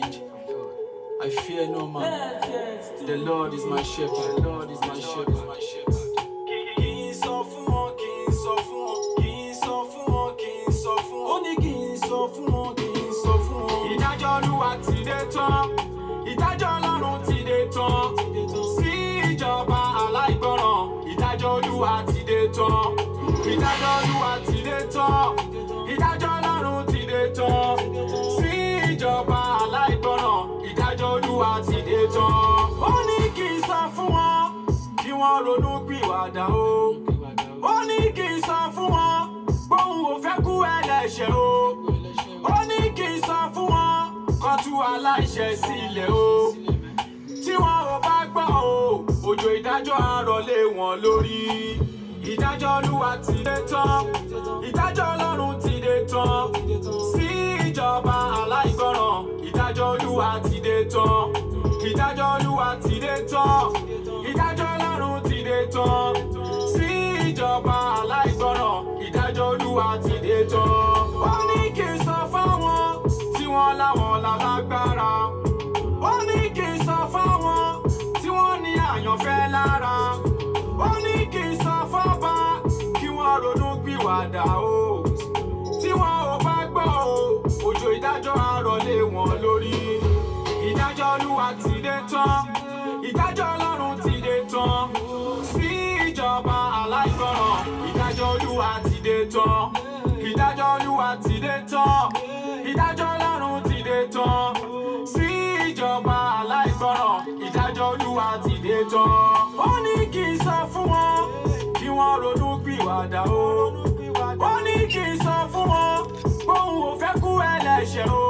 I fear no man. The Lord is my shepherd. The Lord is my shepherd. Kì í sọ fún wọn, kì í sọ fún wọn, kì í sọ fún wọn, kì í sọ fún wọn. Ó ní kì í sọ fún wọn, kì í sọ fún wọn. Ìdájọ́ Olúwa ti dé tán. Ìdájọ́ Ọlọ́run ti dé tán. Sí ìjọba aláìgbọràn. Ìdájọ́ Olúwa ti dé tán. Ìdájọ́ Olúwa ti dé tán. Ìdájọ́ Ọlọ́run ti dé tán. Sí ìjọba aláìgbọràn. Ìdájọ́ Olúwa ti dé tán. Ó ní kí n sọ fún wọn kí wọ́n ronú pìwàdà o. Ó ní kí n sọ fún wọn bóun ò fẹ́ kú ẹlẹ́ṣẹ̀ o. Ó ní kí n sọ fún wọn kó tú aláìṣẹ̀ sílẹ̀ o. Tí wọn ò bá gbọ́ o, òjò ìdájọ́ á rọ̀ lé wọn lórí. Ìdájọ́ Olúwa ti dé tán. Ìdájọ́ Ọlọ́run ti dé tán. Sí ìjọba aláìgbọràn. Ìdájọ́ Olúwa ti dé tán. Ìdájọ́ Olúwa ti dé tán. Ìdájọ́ Ọlọ́run ti dé tán. Sí ìjọba aláìgbọràn. Ìdájọ́ Olúwa ti dé tán. Ó ní kí n sọ fáwọn tí wọ́n láwọn lálágbára. Ó ní kí n sọ fáwọn tí wọ́n ní àyànfẹ́ lára. Ó ní kí n sọ fọ́ba kí wọ́n ronú pìwàdà o. Tí wọn ò bá gbọ́ o, òjò ìdájọ́ á rọ̀ lé wọn lórí. Ìdájọ́ Olúwa ti dé tán. Ìdájọ́ Ọlọ́run ti dé tán. Sí ìjọba aláìgbọràn. Ìdájọ́ Olúwa ti dé tán. Ìdájọ́ Olúwa ti dé tán. Ìdájọ́ Ọlọ́run ti dé tán. Sí ìjọba aláìgbọràn. Ìdájọ́ Olúwa ti dé tán. Ó ní kí n sọ fún wọn kí wọ́n ronú pìwàdà o. Ó ní kí n sọ fún wọn bóun ò fẹ́ kú ẹlẹ́ṣẹ̀ o.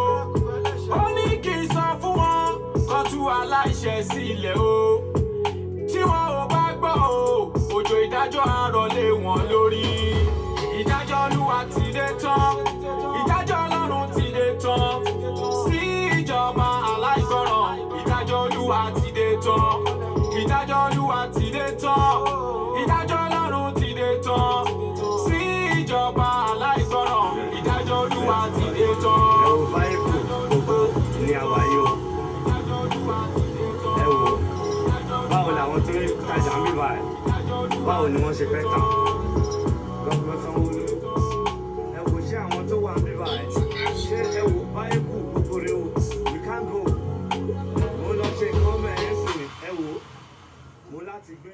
Ó ní kí n sọ fún wọn kó tú aláìṣẹ̀ sílẹ̀ o. Tí wọn ò bá gbọ́ o, òjò ìdájọ́ á rọ̀ lé wọn lórí. Ìdájọ́ Olúwa ti dé tán. Ìdájọ́ Ọlọ́run ti dé tán. Sí ìjọba aláìgbọràn. Ìdájọ́ Olúwa ti dé tán. Ìdájọ́ Olúwa ti dé tán. Ìdájọ́ Ọlọ́run ti dé tán. Sí ìjọba aláìgbọràn. Ìdájọ́ Olúwa ti dé tán. Ẹ wo báyìí kù gbogbo ní àwáyé o. Ẹ wo báwo làwọn tó ń tajà ń bíbá ẹ̀ báwo ni wọ́n ṣe fẹ́ tà lọ́gbọ́n Sanwó-Olú. Ẹ wo ṣé àwọn tó wà ń bíbá ẹ̀ ṣé ẹ wo báyìí kù gbogbo rẹ o we can't go. Mo lọ ṣe kọ́mẹ̀ ẹ̀ sìn ẹ wo mo láti gbé.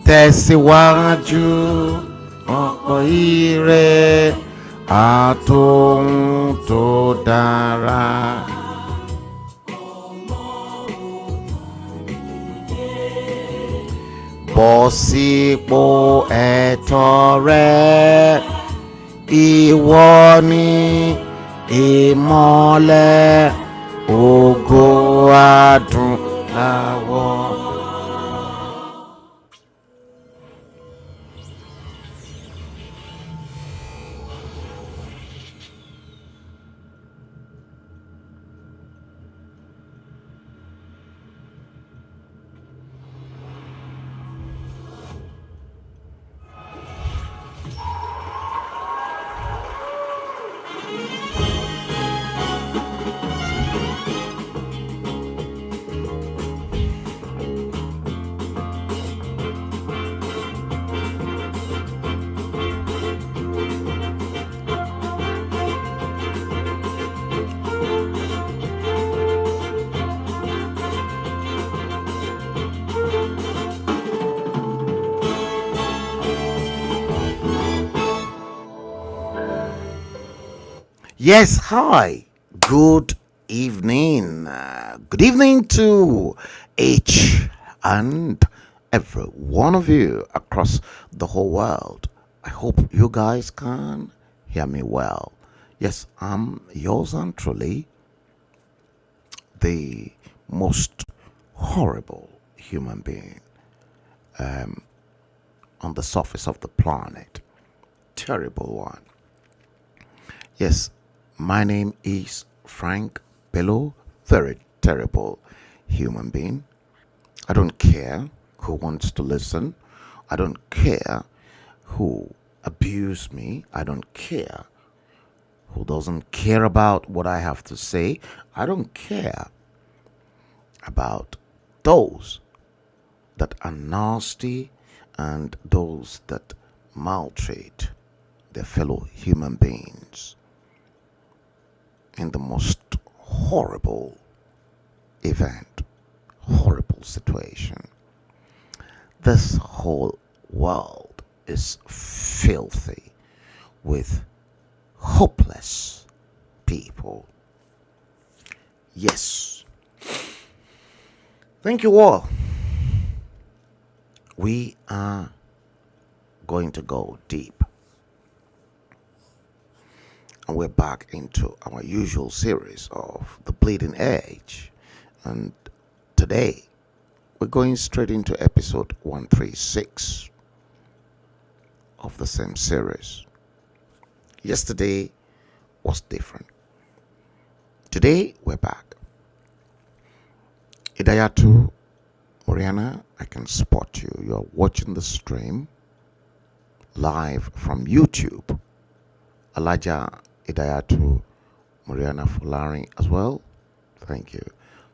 Tẹ̀síwájú ọ̀pọ̀ ire àtòhun tó dára. Bọ́ sípò ẹ̀tọ́ rẹ, ìwọ ni ìmọ́lẹ̀ ògo adúláwọ̀. Yes, hi. Good evening. Good evening to each and every one of you across the whole world. I hope you guys can hear me well. Yes, I'm yours and truly, the most horrible human being on the surface of the planet. Terrible one. Yes, my name is Frank Bello. Very terrible human being. I don't care who wants to listen. I don't care who abuse me. I don't care who doesn't care about what I have to say. I don't care about those that are nasty and those that maltreat their fellow human beings in the most horrible event, horrible situation. This whole world is filthy with hopeless people. Yes. Thank you all. We are going to go deep. And we're back into our usual series of The Bleeding Edge. And today, we're going straight into episode 136 of the same series. Yesterday was different. Today, we're back. Idayatu, Mariana, I can spot you. You're watching the stream live from YouTube. Alaja Idayatu, Mariana Fulari as well. Thank you.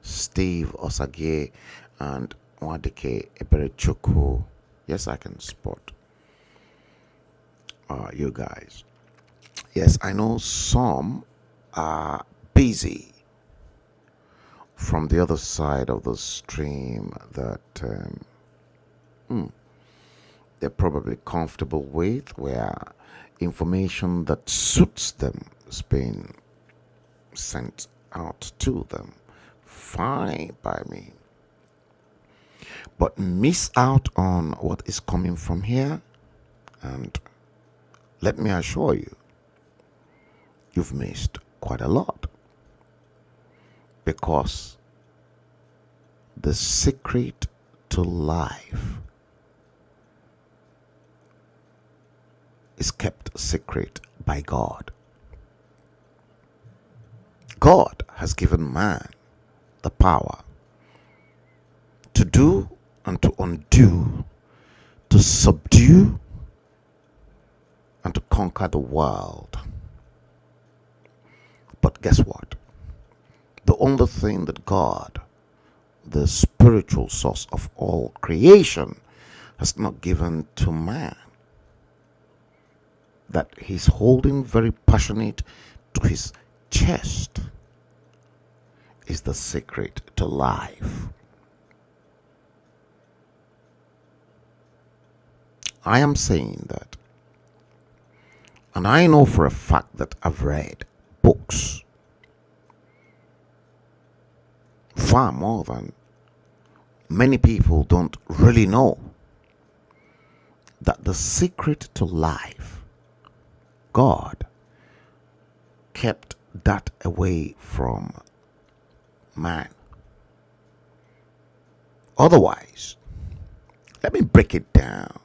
Steve Osage and Wadike Eberechuku. Yes, I can spot you guys. Yes, I know some are busy from the other side of the stream that they're probably comfortable with, where information that suits them is being sent out to them. Fine by me. But miss out on what is coming from here, and let me assure you, you've missed quite a lot. Because the secret to life is kept secret by God. God has given man the power to do and to undo, to subdue and to conquer the world. But guess what? The only thing that God, the spiritual source of all creation, has not given to man, that he's holding very passionate to his chest, is the secret to life. I am saying that, and I know for a fact that I've read books far more than many people don't really know, that the secret to life, God kept that away from man. Otherwise, let me break it down.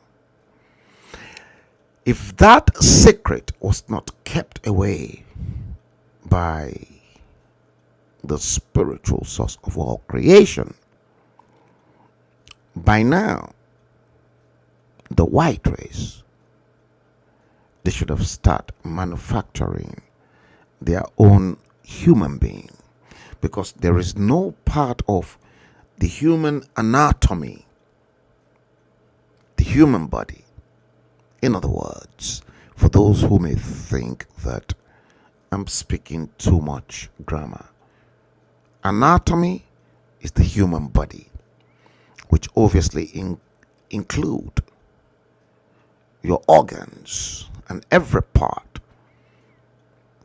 If that secret was not kept away by the spiritual source of all creation, by now, the white race, they should have started manufacturing their own human being, because there is no part of the human anatomy, the human body. In other words, for those who may think that I'm speaking too much grammar, anatomy is the human body, which obviously include your organs and every part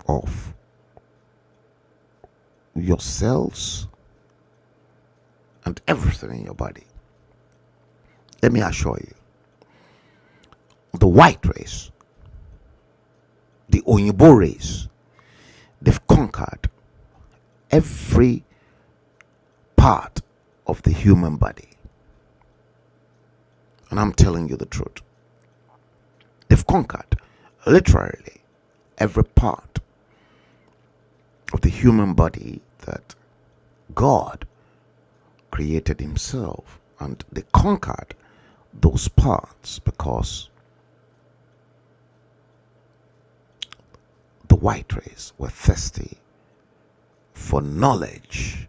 of your cells, and everything in your body. Let me assure you, the white race, the Onyibo race, they've conquered every part of the human body. And I'm telling you the truth. They've conquered literally every part of the human body that God created himself, and they conquered those parts because the white race were thirsty for knowledge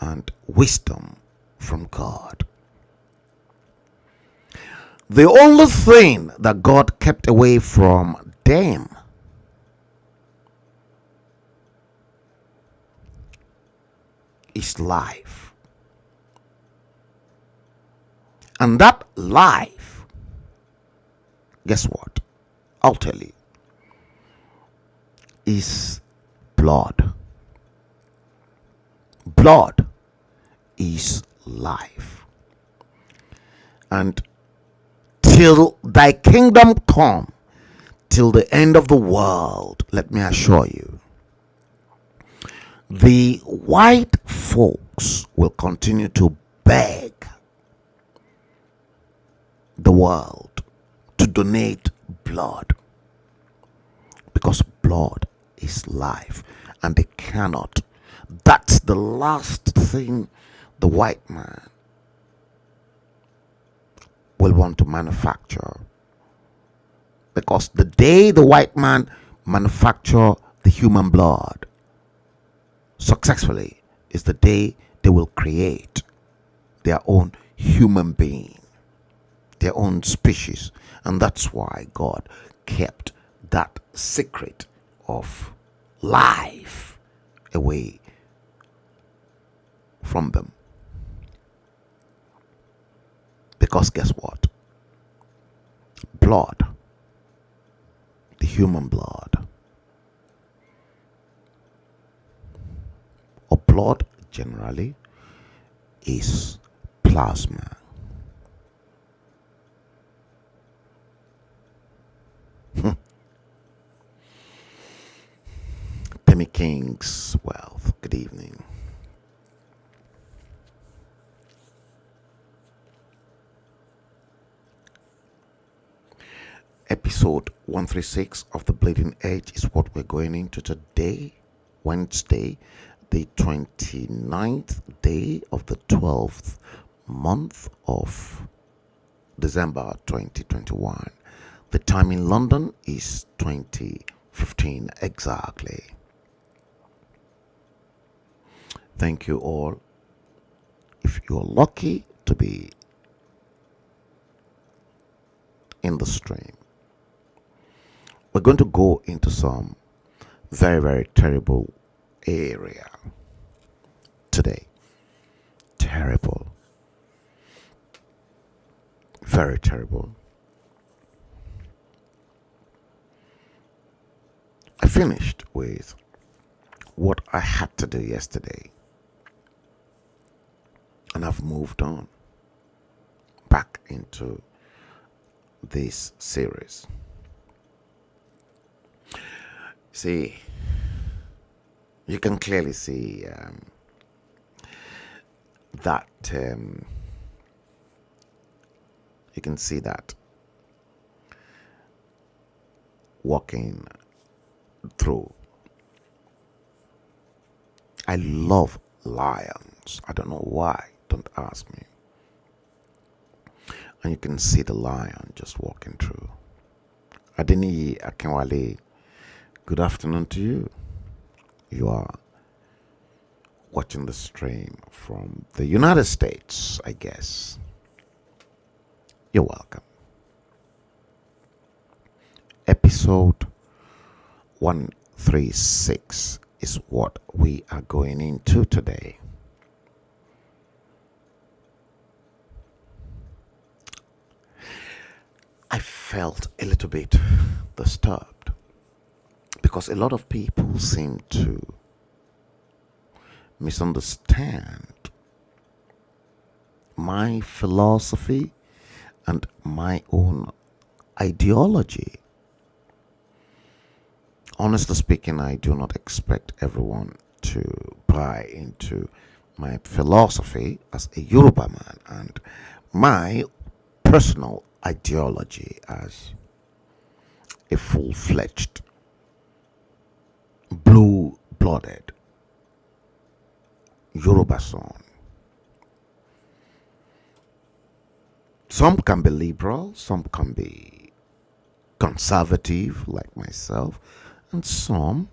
and wisdom from God. The only thing that God kept away from them is life. And that life, guess what? I'll tell you, is blood. Blood is life. And till thy kingdom come, till the end of the world, let me assure you, the white folks will continue to beg the world to donate blood, because blood is life, and they cannot. That's the last thing the white man will want to manufacture, because the day the white man manufacture the human blood successfully is the day they will create their own human being, their own species. And that's why God kept that secret of life away from them. Because guess what? Blood, the human blood, or blood generally, is plasma. Demi King's Wealth, good evening. Episode 136 of The Bleeding Edge is what we're going into today, Wednesday, the 29th day of the 12th month of December 2021. The time in London is 20:15 exactly. Thank you all. If you're lucky to be in the stream, we're going to go into some very, very terrible area today. Terrible. Very terrible. I finished with what I had to do yesterday, and I've moved on back into this series. See, you can clearly see that you can see that walking through. I love lions. I don't know why. Don't ask me. And you can see the lion just walking through. Adeniyi Akinwale, good afternoon to you. You are watching the stream from the United States, I guess. You're welcome. Episode 136 is what we are going into today. I felt a little bit disturbed because a lot of people seem to misunderstand my philosophy and my own ideology. Honestly speaking, I do not expect everyone to buy into my philosophy as a Yoruba man and my personal ideology as a full-fledged, blue-blooded Yoruba son. Some can be liberal, some can be conservative like myself, and some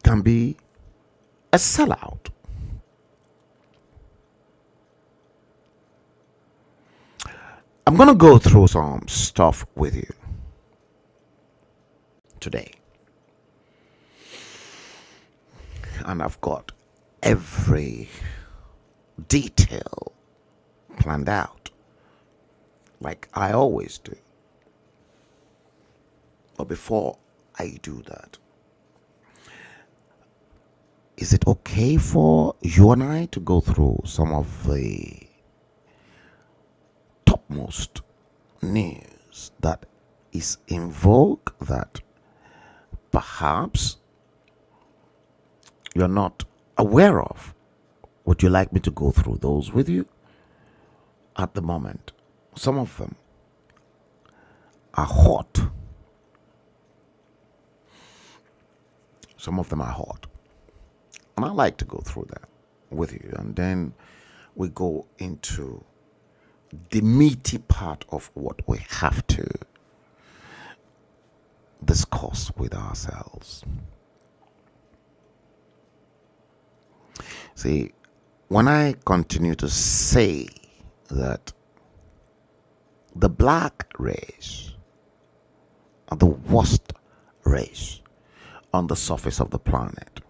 can be a sellout. I'm going to go through some stuff with you today. And I've got every detail planned out, like I always do. But before I do that, is it okay for you and I to go through some of the topmost news that is in vogue that perhaps you're not aware of? Would you like me to go through those with you? At the moment, some of them are hot. Some of them are hot. And I like to go through that with you. And then we go into the meaty part of what we have to discuss with ourselves. See, when I continue to say that the black race are the worst race on the surface of the planet,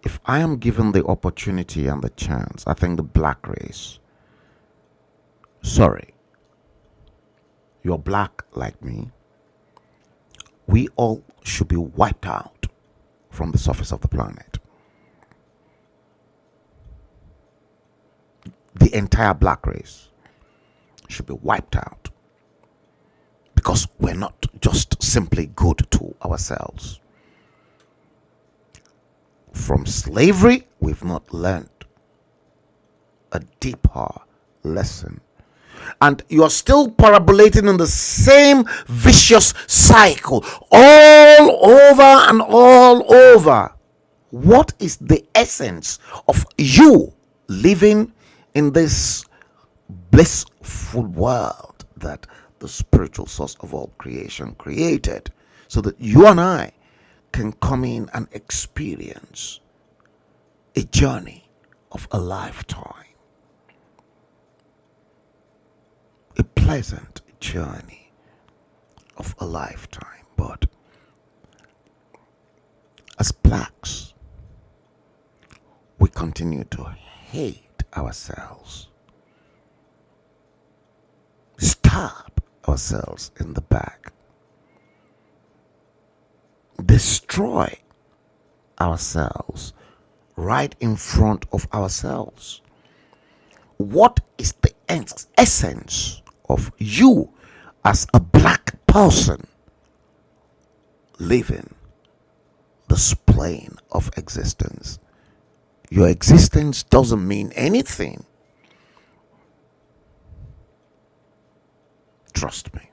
if I am given the opportunity and the chance, I think the black race, sorry, you're black like me, we all should be wiped out from the surface of the planet. The entire black race should be wiped out because we're not just simply good to ourselves. From slavery, we've not learned a deeper lesson. And you're still parabolating in the same vicious cycle all over and all over. What is the essence of you living in this blissful world that the spiritual source of all creation created, so that you and I can come in and experience a journey of a lifetime, a pleasant journey of a lifetime? But as blacks, we continue to hate ourselves, stab ourselves in the back, destroy ourselves right in front of ourselves. What is the essence of you as a black person living this plane of existence? Your existence doesn't mean anything. Trust me.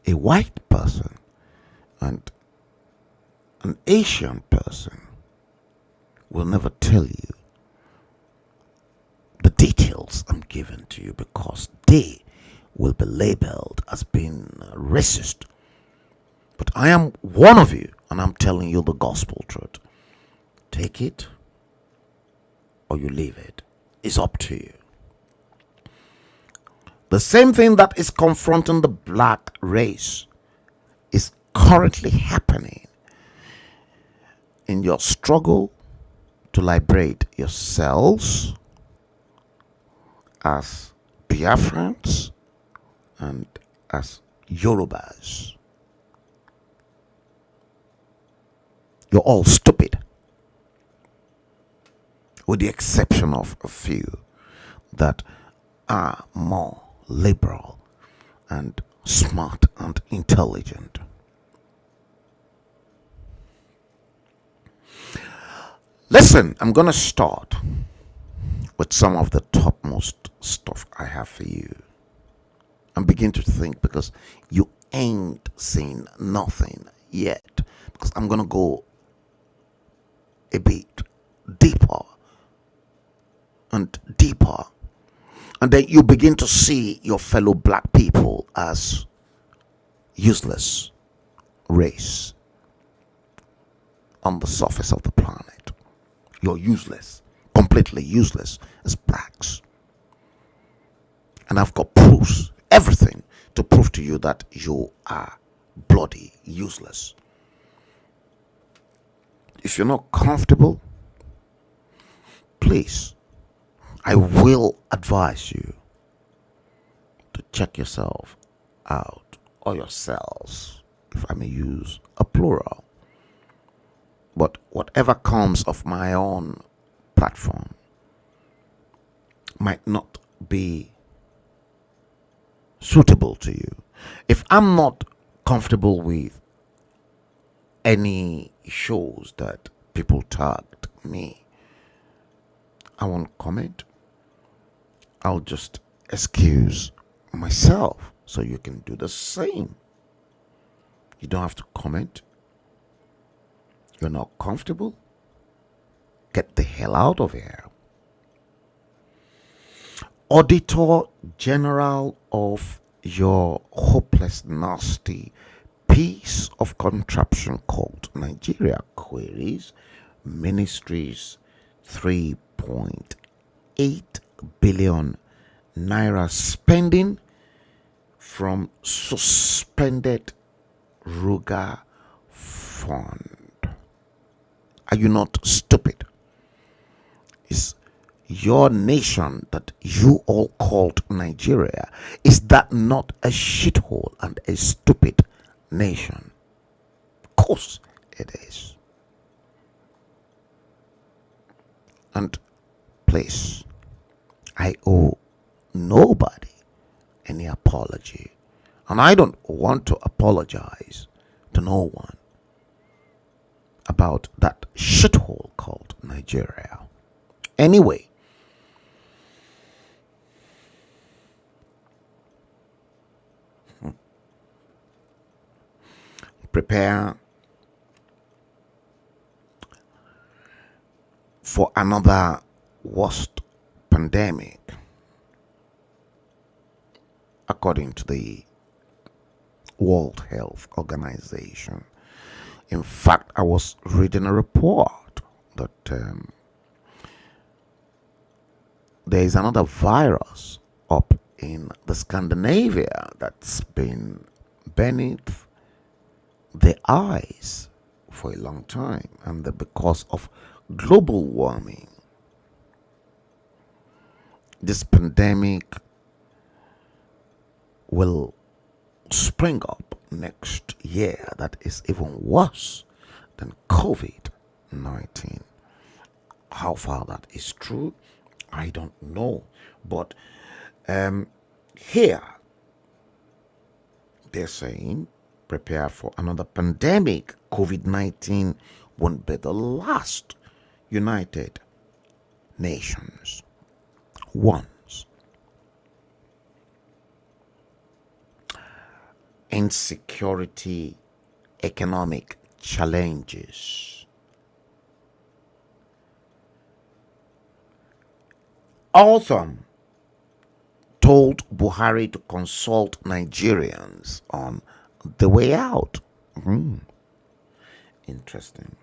A white person and an Asian person will never tell you the details I'm giving to you, because they will be labeled as being racist. But I am one of you, and I'm telling you the gospel truth. Take it or you leave it. It's up to you. The same thing that is confronting the black race is currently happening in your struggle to liberate yourselves as Biafrans and as Yorubas. You're all stupid, with the exception of a few that are more liberal and smart and intelligent. Listen, I'm going to start with some of the topmost stuff I have for you. And begin to think, because you ain't seen nothing yet. Because I'm going to go a bit deeper and deeper. And then you begin to see your fellow black people as useless race on the surface of the planet. You're useless, completely useless as blacks. And I've got proofs, everything to prove to you that you are bloody useless. If you're not comfortable, please, I will advise you to check yourself out, or yourselves, if I may use a plural. But whatever comes of my own platform might not be suitable to you. If I'm not comfortable with any shows that people tagged me, I won't comment. I'll just excuse myself so you can do the same. You don't have to comment. You're not comfortable? Get the hell out of here. Auditor General of your hopeless, nasty piece of contraption called Nigeria queries Ministry's 3.8 billion naira spending from suspended Ruga fund. Are you not stupid? Is your nation that you all called Nigeria, is that not a shithole and a stupid nation? Of course it is. And please, I owe nobody any apology, and I don't want to apologize to no one about that shithole called Nigeria. Anyway, prepare for another worst pandemic, according to the World Health Organization. In fact, I was reading a report that there is another virus up in the Scandinavia that's been beneath the eyes for a long time, and because of global warming, this pandemic will spring up next year that is even worse than COVID-19. How far that is true, I don't know. But here they're saying prepare for another pandemic. COVID-19 won't be the last. United Nations warns. Insecurity, economic challenges. Autumn told Buhari to consult Nigerians on the way out. Interesting.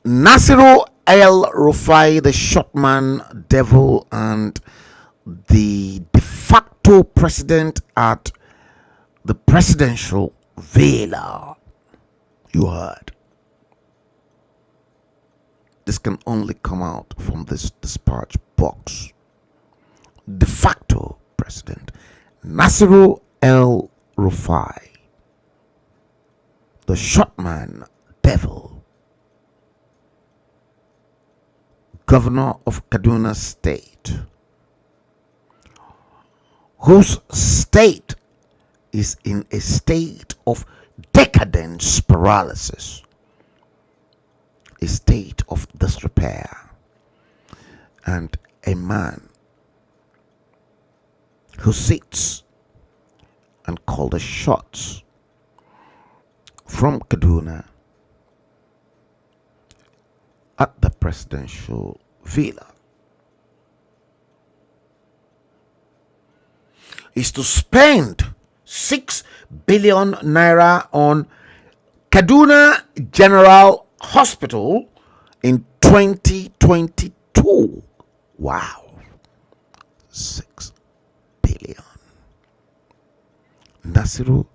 Nasiru El-Rufai, the shotman devil and the de facto president at the presidential villa. You heard. This can only come out from this dispatch box. De facto president Nasiru El-Rufai, the shotman devil, governor of Kaduna State, whose state is in a state of decadence paralysis, a state of disrepair, and a man who sits and calls the shots from Kaduna at the presidential villa is to spend 6 billion naira on Kaduna General Hospital in 2022. Wow. 6 billion. Nasiru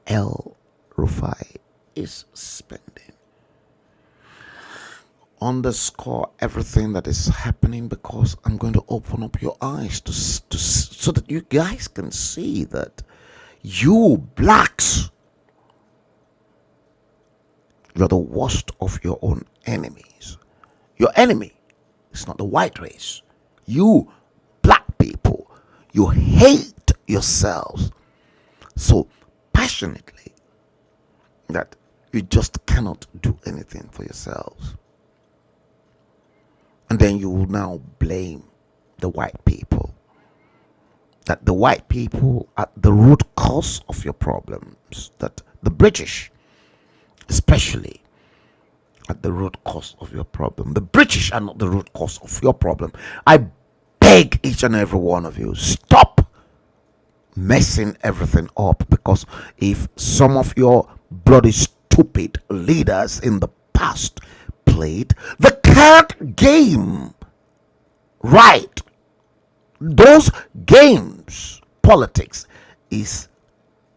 El Rufai is spending. Underscore everything that is happening, because I'm going to open up your eyes so that you guys can see that you blacks, you're the worst of your own enemies. Your enemy is not the white race. You black people, you hate yourselves so passionately that you just cannot do anything for yourselves. And then you will now blame the white people. That the white people are the root cause of your problems. That the British, especially, are the root cause of your problem. The British are not the root cause of your problem. I beg each and every one of you, stop messing everything up, because if some of your bloody stupid leaders in the past played the card game right, those games, politics is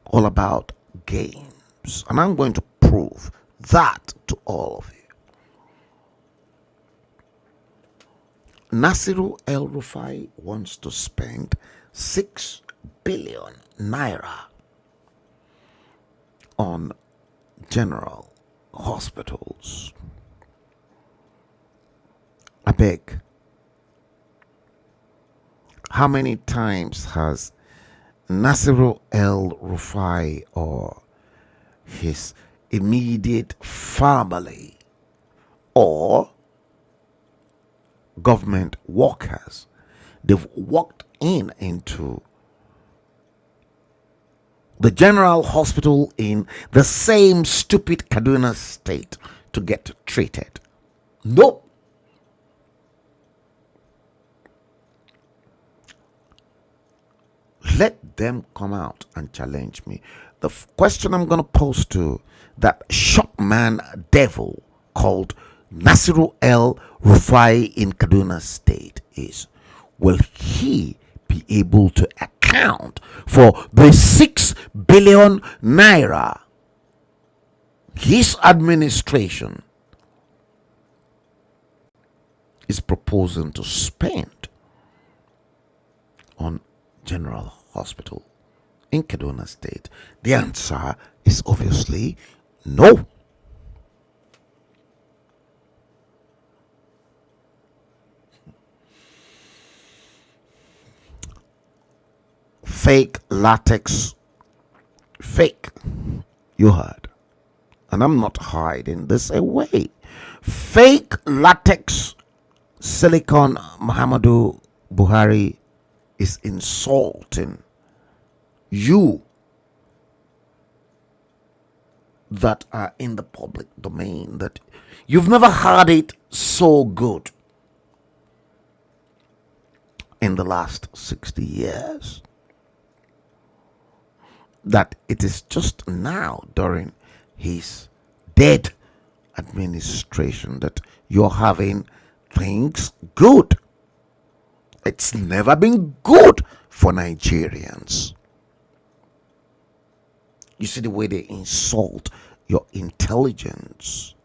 all about games, and I'm going to prove that to all of you. Nasiru El Rufai wants to spend 6 billion naira on general hospitals. I beg, how many times has Nasiru El Rufai or his immediate family or government workers, they've walked into the general hospital in the same stupid Kaduna State to get treated? Nope. Let them come out and challenge me. The question I'm going to pose to that shopman devil called Nasiru El Rufai in Kaduna State is, will he be able to account for the 6 billion naira his administration is proposing to spend on General Hospital in Kaduna State? The answer is obviously no. Fake latex, fake, you heard, and I'm not hiding this away. Fake latex silicon Muhammadu Buhari is insulting you that are in the public domain, that you've never had it so good in the last 60 years, that it is just now during his dead administration that you're having things good. It's never been good for Nigerians. You see the way they insult your intelligence.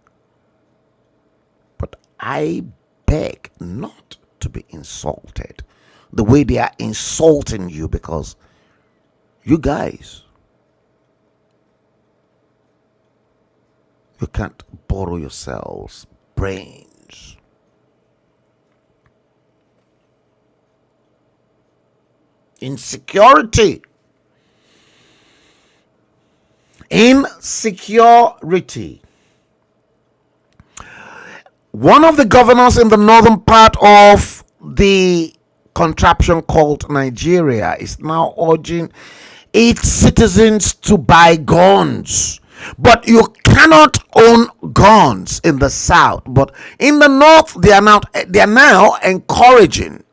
But I beg not to be insulted the way they are insulting you, because you guys, You can't borrow yourselves brains. Insecurity. Insecurity. One of the governors in the northern part of the contraption called Nigeria is now urging its citizens to buy guns. But you cannot own guns in the south. But in the north, they are now encouraging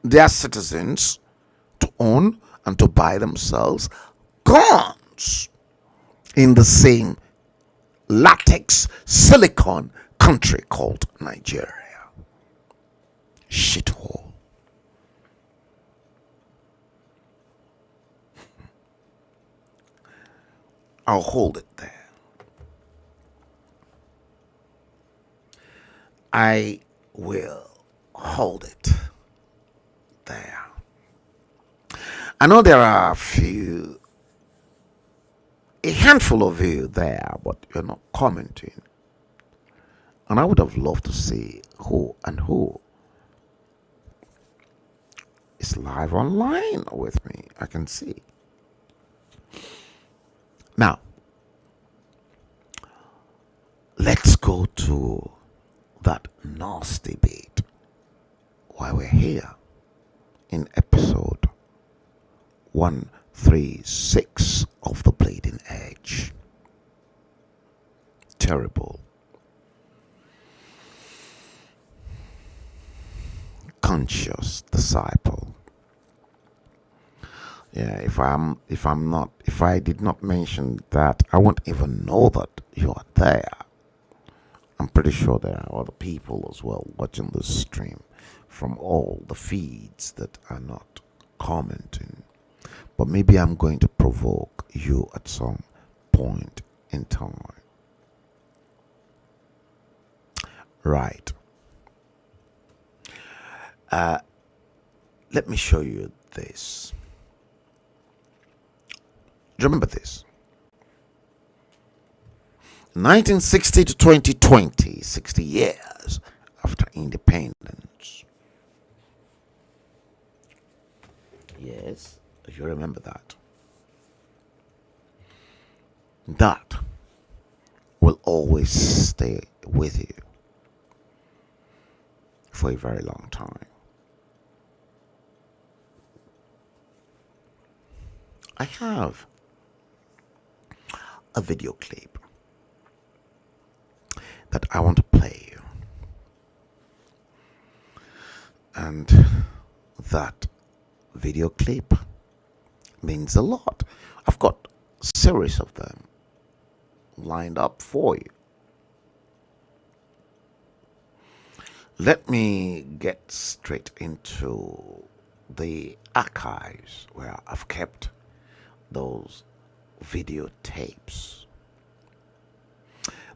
their citizens to own and to buy themselves guns in the same latex silicon country called Nigeria. Shithole. I'll hold it there. I will hold it there. I know there are a handful of you there, but you're not commenting. And I would have loved to see who is live online with me. I can see. Now, let's go to that nasty bit while we're here in episode 136 of The Bleeding Edge. Terrible. Conscious disciple. Yeah, if I did not mention that, I won't even know that you are there. I'm pretty sure there are other people as well watching this stream from all the feeds that are not commenting. But maybe I'm going to provoke you at some point in time. Right. Let me show you this. Remember this. 1960 to 2020, 60 years after independence. Yes, you remember that. That will always stay with you for a very long time. I have a video clip that I want to play you, and that video clip means a lot. I've got a series of them lined up for you. Let me get straight into the archives where I've kept those videotapes.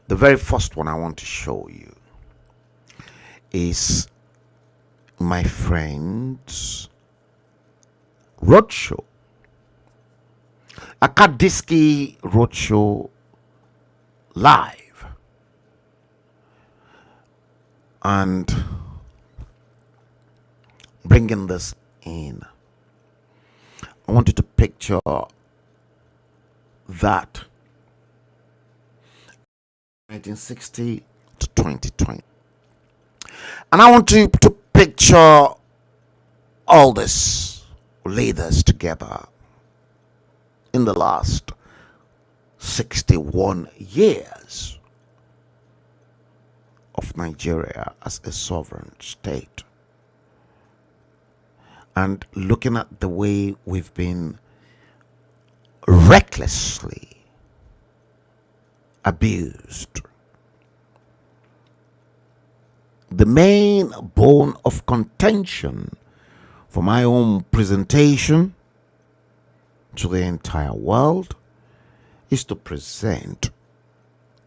The very first one I want to show you is my friend's roadshow, Akadiski Roadshow live, and bringing this in, I want you to picture that 1960 to 2020, and I want you to picture all these leaders together in the last 61 years of Nigeria as a sovereign state, and looking at the way we've been recklessly abused. The main bone of contention for my own presentation to the entire world is to present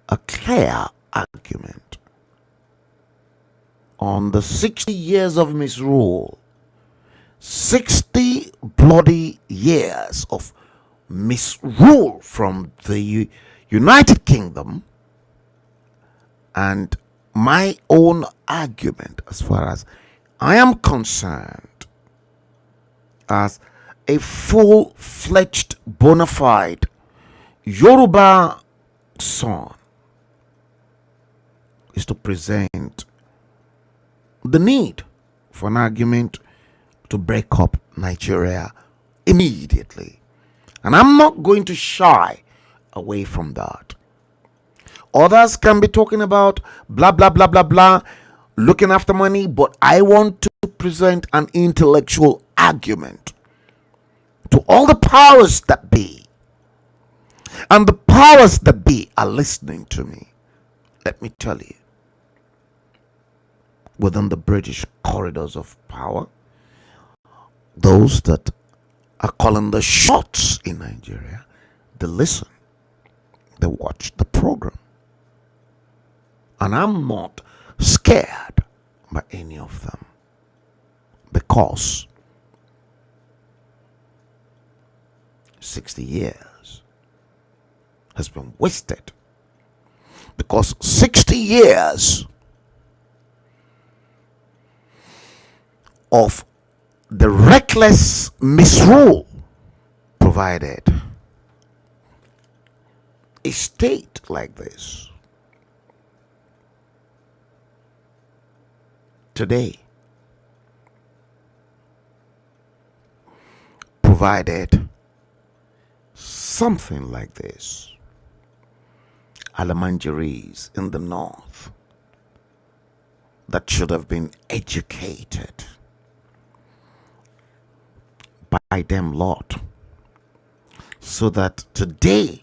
a clear argument on the 60 years of misrule, 60 bloody years of misrule from the United Kingdom And my own argument, as far as I am concerned, as a full-fledged, bona fide Yoruba son, is to present the need for an argument to break up Nigeria immediately. And I'm not going to shy away from that. Others can be talking about blah, blah, blah, blah, blah, looking after money, but I want to present an intellectual argument to all the powers that be. And the powers that be are listening to me. Let me tell you, within the British corridors of power, those that are calling the shots in Nigeria, they listen, they watch the program. And I'm not scared by any of them, because 60 years has been wasted. Because 60 years of the reckless misrule provided a state like this. Today, provided something like this. Alamanjaris in the north that should have been educated by them lot, so that today,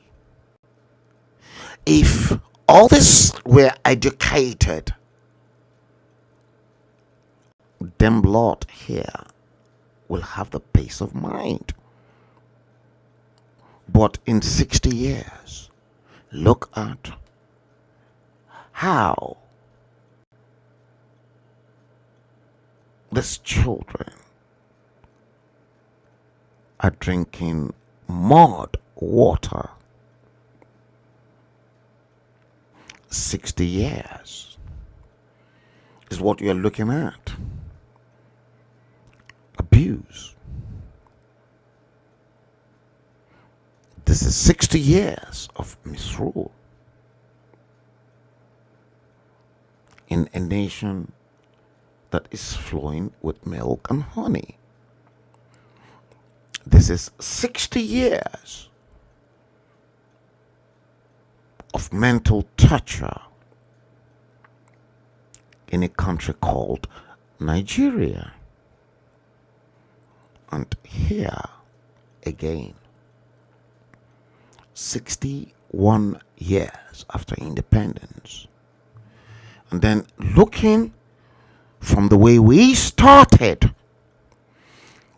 if all this were educated, them lot here will have the peace of mind. But in 60 years, look at how these children are drinking mud water. 60 years is what you're looking at. Abuse. This is 60 years of misrule in a nation that is flowing with milk and honey. This is 60 years of mental torture in a country called Nigeria. And here again, 61 years after independence. And then looking from the way we started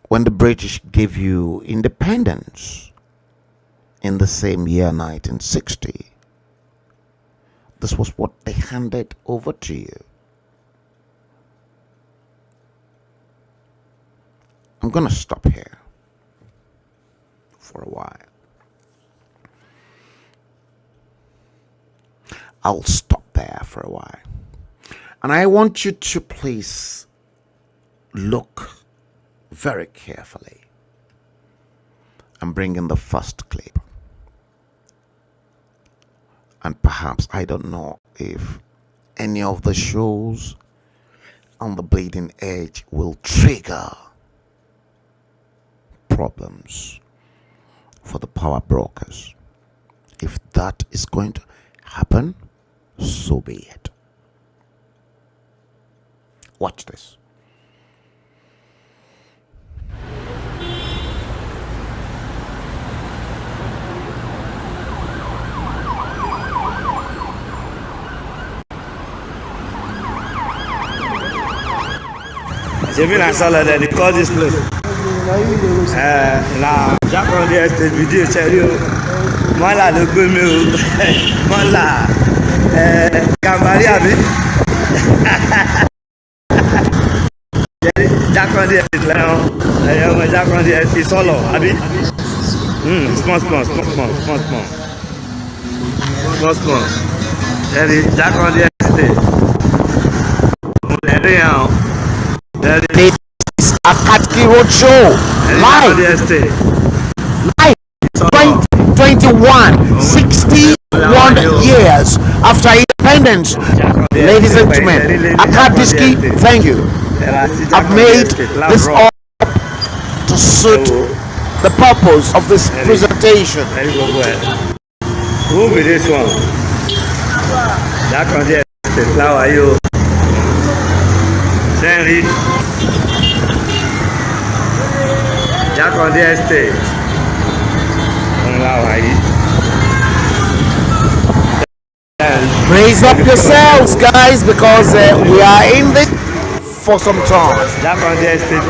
when the British gave you independence in the same year, 1960. This was what they handed over to you. I'm going to stop here for a while. I'll stop there for a while. And I want you to please look very carefully and bring in the first clip. And perhaps, I don't know if any of the shows on the bleeding edge will trigger problems for the power brokers. If that is going to happen, so be it. Watch this. Jimmy and Salah, they call this place. Now, Jack on the estate video, tell you, Mala look good, Mala, Gambari, Jack on the estate, Jack on the estate, solo, Abi. Small. Jack on the estate. Estate. This is Akatki Roadshow. Live. Live. 2021. 61 years after independence. Ladies and gentlemen, Akadiski, thank you. I've made this all to suit the purpose of this presentation. Who be this one? That one there, the flower you. Henry. That one there stay. Raise up yourselves, guys, because we are in this for some time. That one there stay.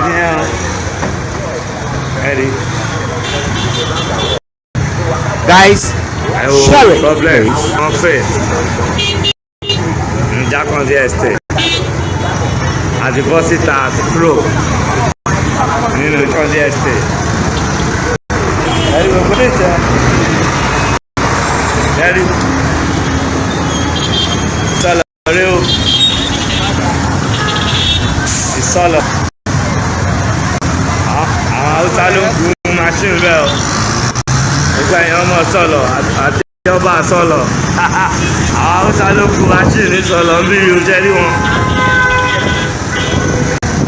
Ready. Guys, share it. Problem. Unfair. That one there stay. As the depositor, as the pro. You know, that one there stay. Ready, we'll put it there. Ready. Solo, real. It's solo. Hausa ló ń gun machine bẹ́ẹ̀ o. Nígbà yẹn ọmọ sọ̀lọ̀ àti ọba sọ̀lọ̀. Àwọn Hausa ló gun machine ní sọ̀lọ̀ ń bí o jẹ́ rí wọn.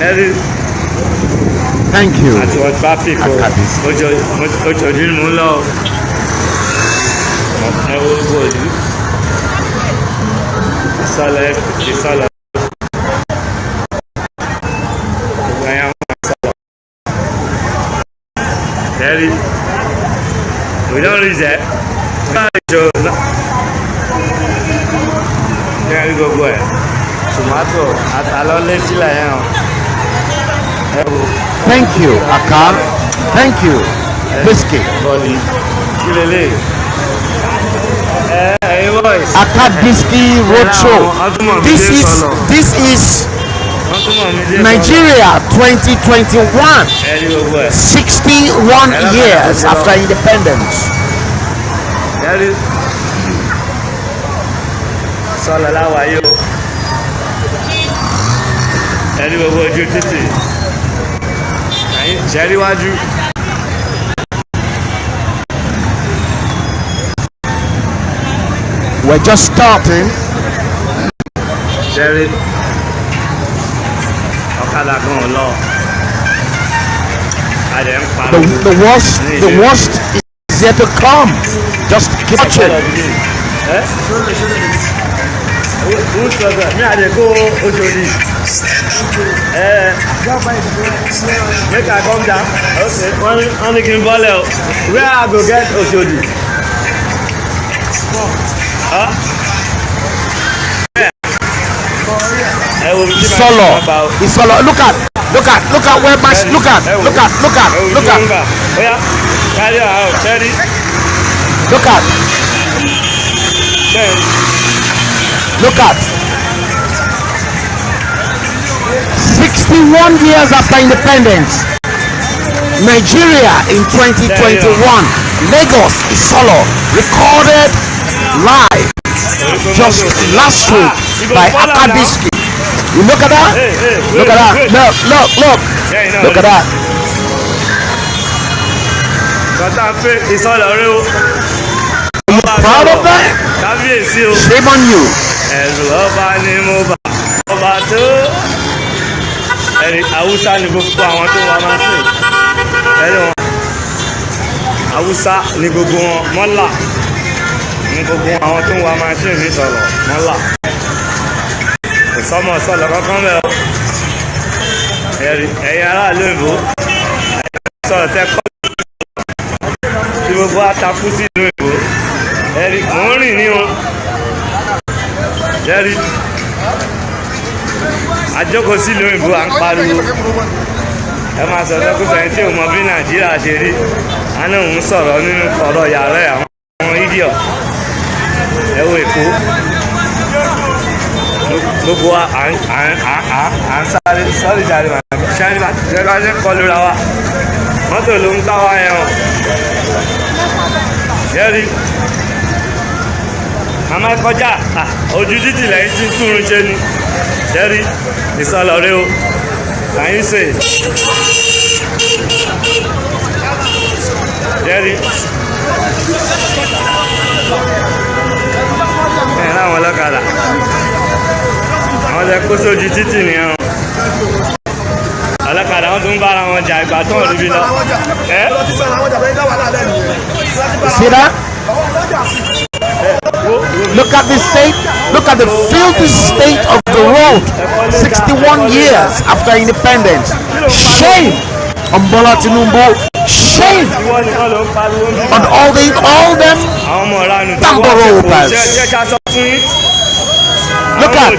Ẹ̀rí. Thank you. Àti wọ́n traffic o. Ojoojúmọ́ ni mò ń lọ. Ẹ wo gbogbo òdì. Ìsọ̀lọ̀. Daddy, we don't reach that. Daddy, go ahead. Tomato, thank you, Aka. Thank you, Biscuit. Aka Biscuit Roadshow. This is Nigeria 2021, 61 years after independence. We're just starting. The worst is yet to come. Just keep watching. Make I come down. Okay. Only can follow. Where I go get Oshodi? Solo. It's solo. Look at where my look at. Yeah. Carry out. Carry. Look at. 61 years after independence. Nigeria in 2021. Lagos is solo. Recorded live just last week by Akadiski. You look at that? Look at that. Look. Look at that. Are you proud of that? Shame on you. Hausa ni gbogbo wọn mọ́là ní gbogbo àwọn tó ń wa machine ní sọ̀rọ̀ mọ́là kò sọ́mọ sọ̀rọ̀ kankan bẹ́ẹ̀ ẹ̀yin aráàlú ìbò sọ̀rọ̀ tẹ́kọ́ tí gbogbo àtakú sí ìlú ìbò ẹ̀rí mò ń rìn ní wọn ẹ̀rí àjókòó sí ìlú ìbò à ń pariwo ẹ máa sọ̀rọ̀ kó sẹ́yìn tí ò mọ bí Nàìjíríà ṣe rí àná òun sọ̀rọ̀ nínú ọ̀rọ̀ yàrá àwọn idiot ẹ wo Èkó gbogbo à ń sáré jáde wà ṣáájú láti jẹ́ ká ṣe kọlu ra wa mọ́tò ló ń ká wa yẹn o yẹ́rì má àmọ́ ẹ kọjá ojú títì lẹ́yìn tí túrun ṣe ni jẹ́rí ìsọlọ̀rẹ́ o lẹ́yìn ṣe jẹ́rí ẹ̀ láwọn ọlọ́kadà àwọn ọ̀sẹ̀ kó sójú títì nìyẹn ọlọ́kadà wọn tún ń bára wọn jà ìgbà tó ń rí bí lọ. See that? Look at the state, look at the filthy state of the road 61 years after independence. Shame on Bola Tinubu. Shame on all them tamborovers. Look at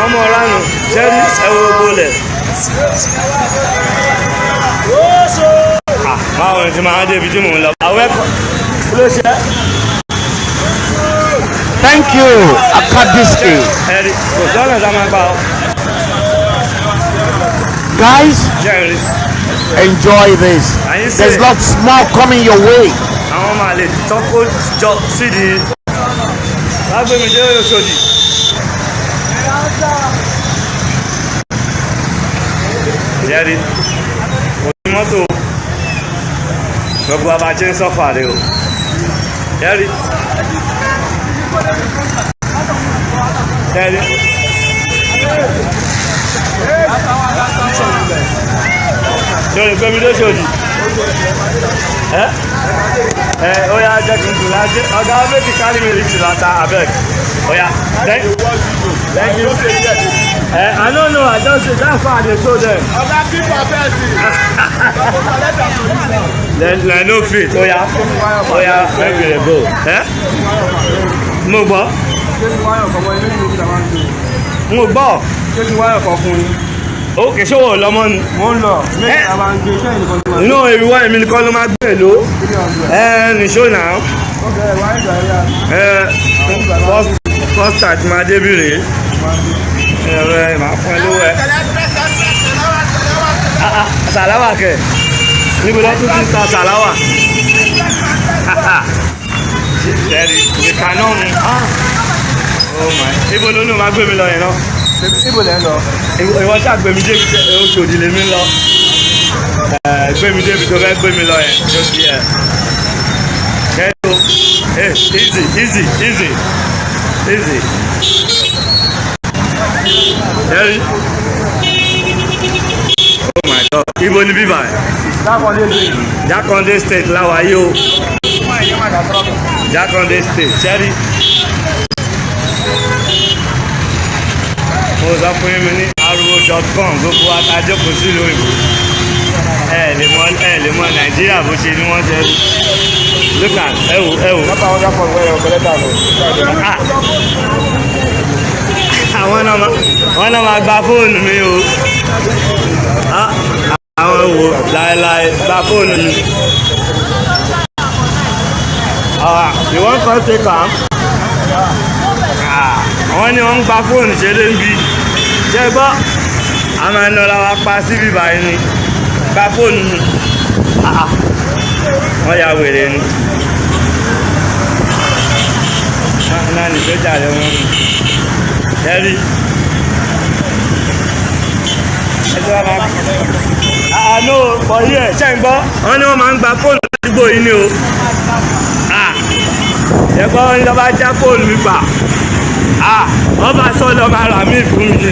ọmọ ọ̀ránù ṣẹ́rí ẹwọ́ gbólẹ̀ máa tí máa débi tí mò ń lọ àwẹ́kọ̀ ló ṣe. Thank you Akadiski. ẹ̀rí kò sọ́nà tá máa pa ọ́. Guys, enjoy this. There's lots more coming your way. àwọn máa lè tọ́kọ́ jọ sídìí lágbèmí dé Òṣòdì. Yẹ́rí òní mọ́tò gbogbo abájẹ́ ń sọ́fà rẹ̀ o yẹ́rí yẹ́rí lórí gbẹ́mí lóṣòdì ó yá jẹ́ kí n dùn láti ọ̀gá méjì kárí mi rìsì láta abeg ó yá thank you. I don't know, I don't say that's why they show them. Then no fit, oh yeah, make it go. Mo gbọ́. Mo gbọ́. Ó kè ṣé wò lọ́mọ ni. Mo ń lọ. Inú ìwọ èmi nìkan ló máa gbé lò. Nìṣó náà. First time máa débí rèé. Ẹ̀rọ máa fún ẹ lówó ẹ. Sàláwà kẹ̀. Níbo lọ́ tún ti ta sàláwà? Ṣẹ́rí ìka náà mu. Oh my. Ibo ló ní o máa gbé mi lọ yẹn náà? Ibo lẹ́ ń lọ? Ìwọ ṣáà gbé mi débi Òṣòdì lèmi ń lọ. Gbé mi débi tó fẹ́ gbé mi lọ yẹn. Tó ti yẹ. Kẹ́tò. Easy. Jerry. Oh my God. Ibo ni bíbá ẹ̀? Jákàndé state láwa yìí o. Jákàndé state Jerry. Mo sọ fún yín mi ní ariwo.com gbogbo atajọ́kùn sí lóyìnbó. Ẹ lè mọ Nàìjíríà bó ṣe ni wọ́n jẹ́. Look at ẹ wò. Wọ́n náà máa gba fóònù mi o. Àwọn wò láéláé gba fóònù mi. You wan come take am? Wọ́n ní wọ́n ń gba fóònù ṣe lé ń bí. Ṣé gbọ́? A máa ń lọ́ra wa pa síbí báyìí ni. Gba fóònù mi. Wọ́n ya wèrè ni. Náà ní sójà rẹ̀ wọ́n mú. Ẹ̀rí. No, for here, ṣe ń gbọ́. Wọ́n ní wọ́n máa ń gba fóònù àdúgbò yìí ni o. Ẹ̀gbọ́n wọn ní lọ́ bá já fóònù mi gbà. Wọ́n bá sọ lọ máa rà mí fún mi.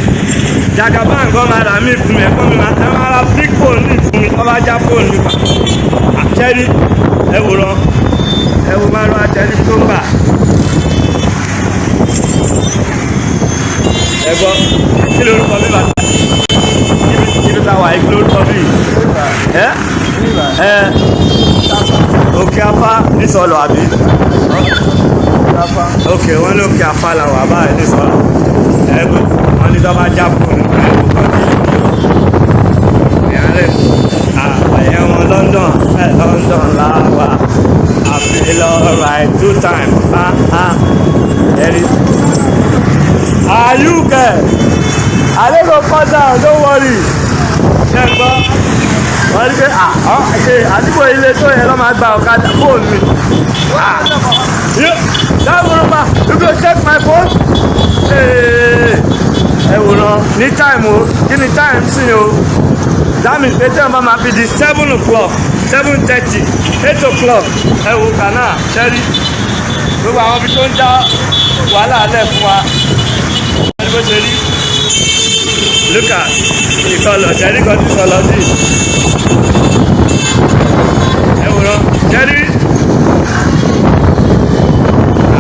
Jàgàbá nǹkan máa rà mí fún mi. Ẹ̀gbọ́n mi máa ra big phone ní fún mi. Wọ́n bá já fóònù mi gbà. Àṣẹ́rí ẹ wòran. Ẹ wò máa lọ àtẹ̀rí tó ń bà. Ẹ̀gbọ́n kí lorúkọ mi bàtà? Ibi táwa yìí kí lorúkọ mi? Òkè Afá nísọ̀lọ̀ àbí? Òkè wọ́n ní Òkè Afá làwọn àbá ẹ̀ nísọ̀lọ̀. Ẹ̀gbọ́n wọ́n ní tọ́ba já fún un. Ìyàrá àyẹ̀ wọn London làwà. I feel alright 2 times. Ẹ̀rí. Are you okay? I don't go fall down, don't worry. Ṣé gbọ́? wọ́n rí pé àdúgbò ilé tó yẹ lọ́ máa gba ọ̀kadà fóònù mi. Dáàbòrò pa you go check my phone. Ẹ wòran ní time o kí ni time sí o dami pé tí wọ́n bá máa fi di 7 o'clock 7:30 8 o'clock ẹ wò kànáà ṣẹ́rí gbogbo àwọn ibi tó ń dá wàhálà alẹ́ fún wa ẹni bó ṣe rí lùkà ìkọlọ̀ ṣẹ́rí kan ti sọ̀lọ́ sí ẹ wòran ṣẹ́rí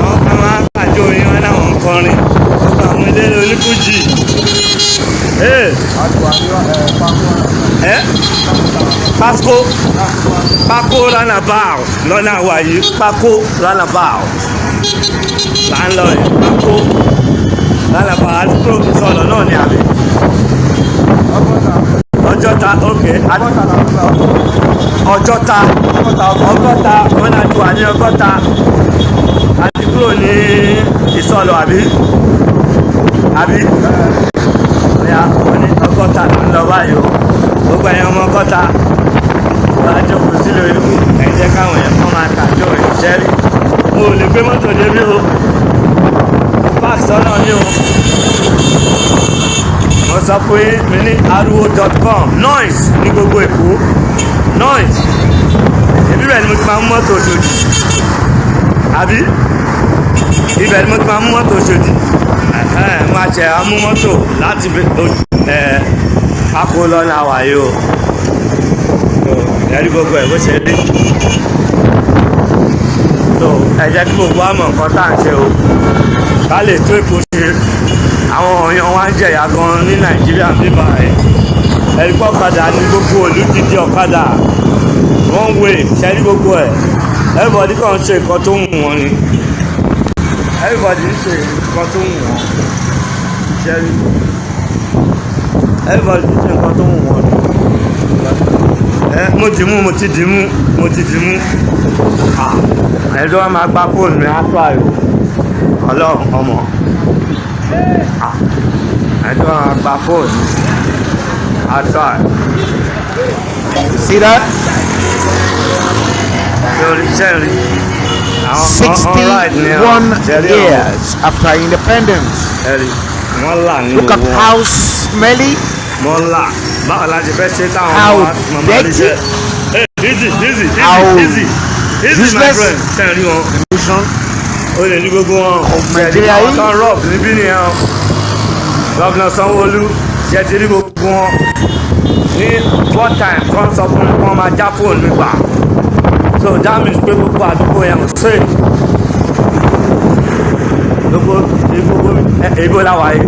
àwọn kan máa ń pàjọ orin wọn láwọn ń kọrin gbogbo àwọn ilé oníkùjì Pákó lánàbáà lọ́nà àwàyí pákó lánàbáà là ń lọ yìí pákó lánàbáà àdúgbò sọ̀rọ̀ náà ni àbí Ọjọ́ta ok Ọjọ́ta wọ́n náà ti wà ní Ọgọ́ta àdúgbò ní ìsọ̀lọ̀ àbí ọ̀yà wọ́n ní Ọgọ́ta ló ń lọ báyìí o gbogbo ẹ̀yàn ọmọ Ọgọ́ta wọ́n á jókòó sílẹ̀ ìlú ẹ jẹ́ káwọn èèyàn kan máa tàjọ ìṣẹ́ rí mo ò lè gbé mọ́tò débi o park sọ́nà ní o mo sọ pé mi ní ariwo.com noise ní gbogbo Èkó noise ìbí bẹ́ẹ̀ ni mo ti máa mú mọ́tò Òṣòdì àbí ibẹ̀ ni mo ti máa mú mọ́tò Òṣòdì mo àṣẹ amú mọ́tò láti Pákó lọ́nà àwàyé o ẹ̀rí gbogbo ẹ̀ bó ṣe dé so ẹ jẹ́ kí gbogbo àmọ̀ nǹkan tá à ń ṣe o ká lè tó Èkó ṣe àwọn èèyàn wa ń jẹ̀yà gan ní Nàìjíríà bíbá ẹ̀ ẹ̀rí pọ̀ ọ̀kadà ní gbogbo òlú ti di ọ̀kadà one way ṣẹ́rí gbogbo ẹ̀ everybody kàn ń ṣe nǹkan tó wù wọ́n ni everybody ń ṣe nǹkan tó wù wọ́n ṣẹ́rí everybody ń ṣe nǹkan tó wù wọ́n ni mo ti dì mú ẹjọ́ wa máa gbá fóònù mi àtọ́ àyò ọlọ́run ọmọ ẹjọ́ wa máa gbá fóònù àtọ́ àyò. See that? 61 years after independence. Look at how smelly. Báwo la ṣe fẹ́ ṣe táwọn How ọmọ máa rí dirty. jẹ́? Easy How my friend. Ṣé rí wọn? O lè ní gbogbo wọn. Nigeria Àwọn yìí. kan rọ̀ níbí nìyẹn o. Gọ́vnà Sanwó-Olú ṣe ti rí gbogbo wọn. Ní 4 times wọ́n sọ fún mi kí wọ́n máa já fóònù mi gbà. So that means pé gbogbo àdúgbò yẹn kò sè. Gbogbo èbó làwáyé.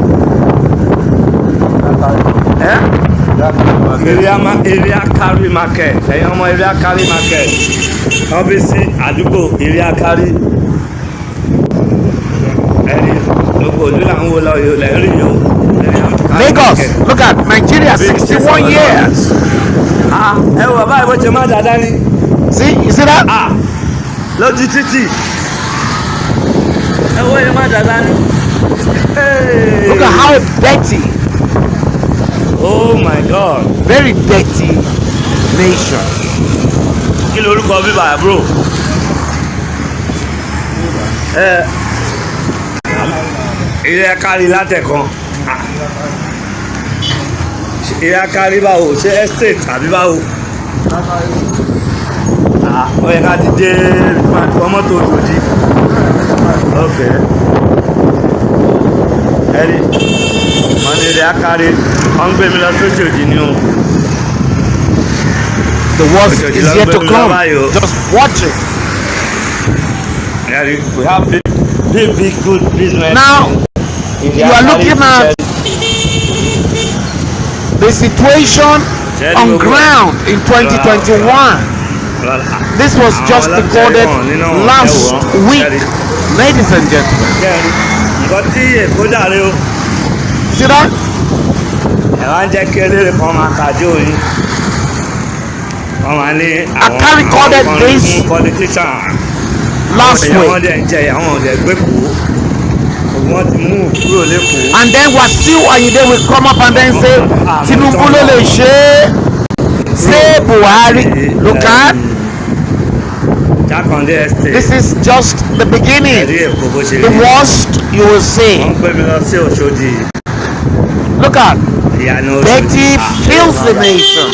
Area carry market ẹ̀yin ọmọ area carry market ọ́fíìsì àdúgbò area carry ẹ̀rí gbogbo òlú là ń wo lọ yóò lẹ́rìí yóò. Lagos, look at Nigeria, 61 years. Ẹ wò bàbá ìbò ṣe má dáadáa ní. See, you see that? Lójú títì ẹ wò yẹn má dáadáa ní. Look at how dirty. Oh my God. Very dirty nation. Kí lorúkọ bíbá bro? Ilé kárí látẹ̀kan. Ilé kárí báwo? Ṣé estate àbí báwo? Ó yẹ ká ti dé ọmọ tó dòdì. Ok. Ẹ̀rí. Wọ́n ní ilé kárí. Wọ́n ń gbé mi lọ sójú òdì ni o. The worst is yet to come. Just watch it. Ẹ̀rí. We have big good business. Now, you are looking at the situation on ground in 2021. This was just recorded last week, ladies and gentlemen. Nǹkan tí Èkó dàrí o. See that? Ẹ wá ń jẹ́ kí eléré kan máa kájọ yín. Wọ́n máa ní àwọn I recorded this politician. last Wọ́n week. dẹ̀ ń jẹ àwọn ọ̀dẹ̀ gbé kú. Wọ́n ti mú kúrò lẹ́kọ̀ọ́. And then Wasiu Ayinde will come up and then say, Tinubu ló lè ṣe é. Say Wale Buhari. Look at. This is just the beginning. The worst you will see. Look at. Dirty, filthy nation.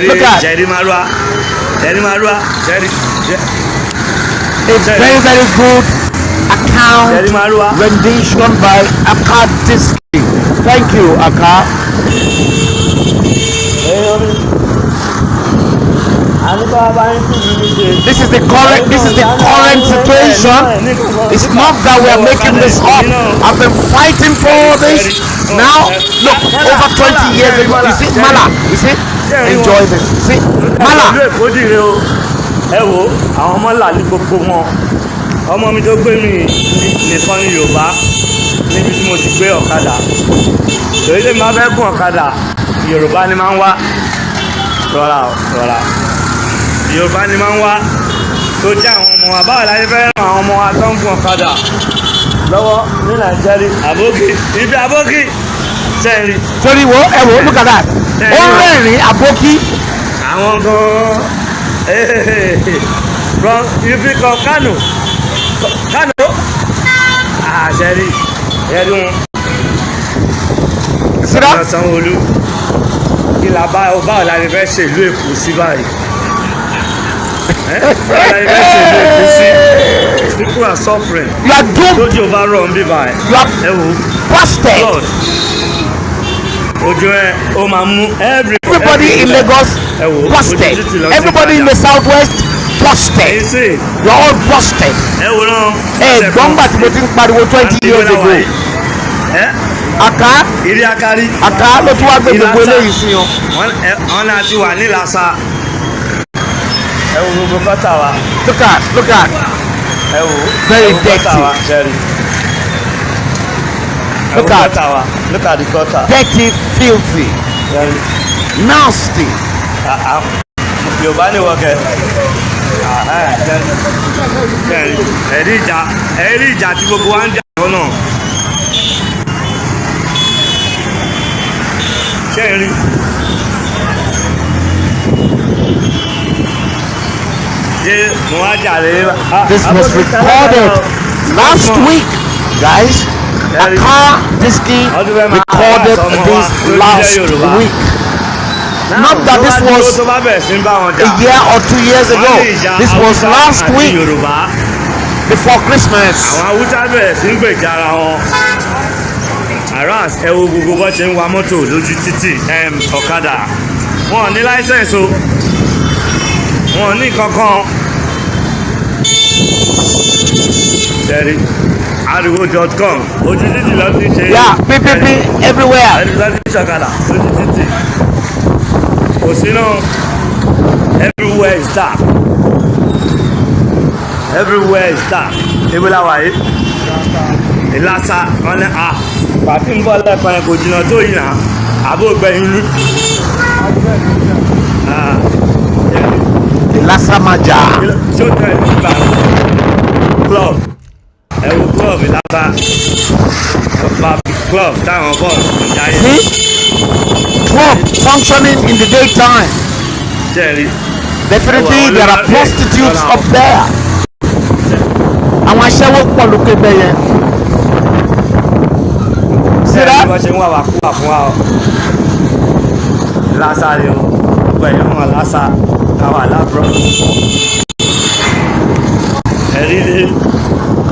Look at. A very, very good account rendition by Akadisky. Thank you, Aka. This is the current situation. It's not that we are making this up. I've been fighting for this now. Look, over 20 years ago. You see, Mala. You see? Enjoy this. You see, Mala. Ẹ wo àwọn ọmọ ńlá ní gbogbo wọn ọmọ mi tó gbé mi nìkan ní Yorùbá níbi tí mo ti gbé ọ̀kadà lórí tí mo bá fẹ́ gùn ọ̀kadà Yorùbá ni máa ń wá rọra Yorùbá ni máa ń wá tó jẹ́ àwọn ọmọ wa báwo la ṣe fẹ́ ràn àwọn ọmọ wa tó ń gùn ọ̀kadà lọ́wọ́ ní Nàìjíríà àbókí ibi àbókí sẹ́ẹ̀rì. Torí wo ẹ wo look at that ó rẹ́rìn àbókí. Àwọn gan-an. From you pick up Kano. Jerry. Sira. Sanwó-Olú. Kí la bá ọba ọ̀la ni fẹ́ ṣèlú Èkó sí báyìí. Ọ̀la ni fẹ́ ṣèlú Èkó sí. People are suffering. You are doomed. Lójú ọba rọ̀ ń bí báyìí. You are busted. Ojú ẹ ó máa mú everybody in Lagos busted. Everybody in the southwest busted. You are all busted. Gbọ́ngbà tí mo ti ń pariwo 20 years ago. Àká ló tún wá gbé gbogbo eléyìí sí o. Wọ́n náà ti wà ní Ìlàsà. Ẹ wo gbogbo kọ́tà wa. Look at. Ẹ wo. Very dirty. Look at the gutter. Dirty, filthy, nasty. Yorùbá ni wọ́n kẹ́. Ẹ̀rí ìjà tí gbogbo wa ń jà lọ́nà. Ṣé ẹ rí? This was recorded last week, guys. Akadisky recorded this last week. Not that this was a year or 2 years ago. This was last week before Christmas. Aras ẹ wo gbogbo bó ṣe ń wa mọ́tò lójú títì ọ̀kadà wọn ò ní láísẹ̀nsì o wọn ò ní kankan ṣẹ́rí ariwo.com ojú títì lọ sí ṣe PPP everywhere ẹni lọ sí ṣọ̀kadà lójú títì kò sí náà everywhere is dark ebi la wà yìí Ìlàsà wọn ní pàtí ń bọ̀ lẹ́ẹ̀kan ẹ̀ kò jìnnà tó yìí náà àbó gbẹ̀yìn ní. Ìlàsà máa jà. ṣé o tẹ̀ ẹ́ nígbà club ẹ wo club Ìlàsà club táwọn bọ́ọ̀lù ń jáyé. See club functioning in the daytime. Jerry. Definitely there are prostitutes up there. Àwọn aṣẹ́wó pọ̀ lókè bẹ́yẹn. Wọ́n ṣe ń wà fún wa o Ìlàsà rẹ o gbẹ̀yìn wọn Ìlàsà káwà lábúrò ẹ̀rí lé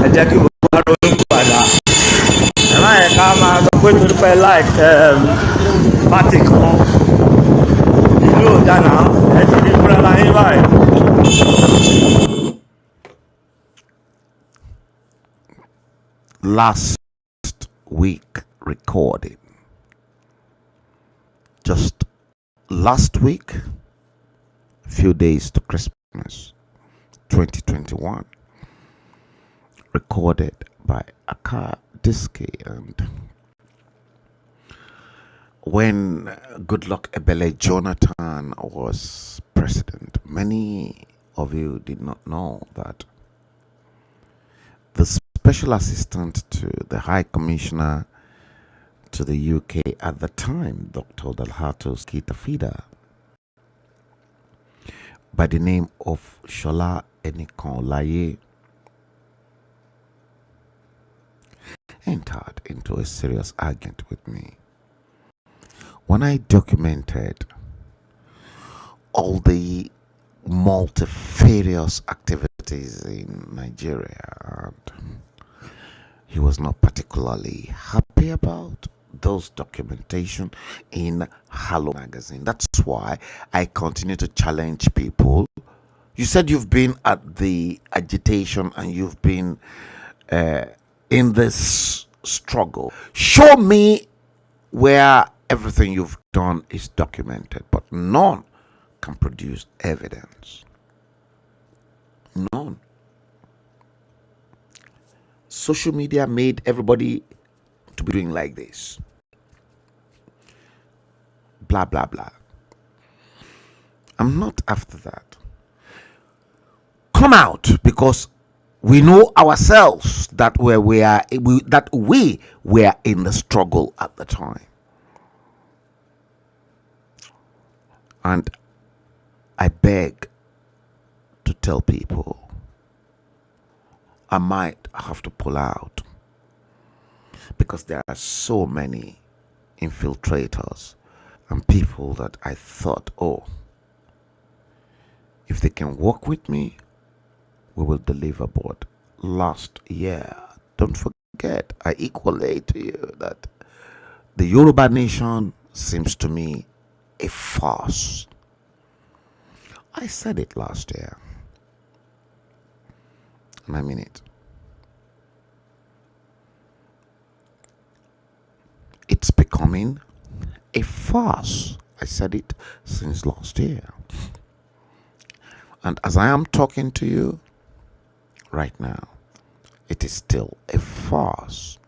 ẹ jẹ́ kí gbogbo wa ronú padà ẹ má yẹ ká máa sọ pé torí pé pátì kan ìlú òdànà ẹ ti di fúnra láyé báyìí. Last week recording. Just last week, few days to Christmas 2021, recorded by Akadisky. And when Goodluck Ebele Jonathan was president, many of you did not know that the Special Assistant to the High Commissioner to the UK at the time, Dr. Dalhato Skitafida, by the name of Shola Enikanlaye entered into a serious argument with me when I documented all the multifarious activities in Nigeria, and he was not particularly happy about those documentation in HALLO magazine. That's why I continue to challenge people. You said you've been at the agitation and you've been in this struggle. Show me where everything you've done is documented, but none can produce evidence. None. Social media made everybody to be doing like this. Blah, blah, blah. I'm not after that. Come out, because we know ourselves that we were in the struggle at the time. And I beg to tell people I might have to pull out, because there are so many infiltrators and people that I thought, oh, if they can work with me, we will deliver. But last year, don't forget, I equate to you that the Yoruba nation seems to me a farce. I said it last year, and I mean it. It's becoming a farce. I said it since last year. And as I am talking to you right now, it is still a farce.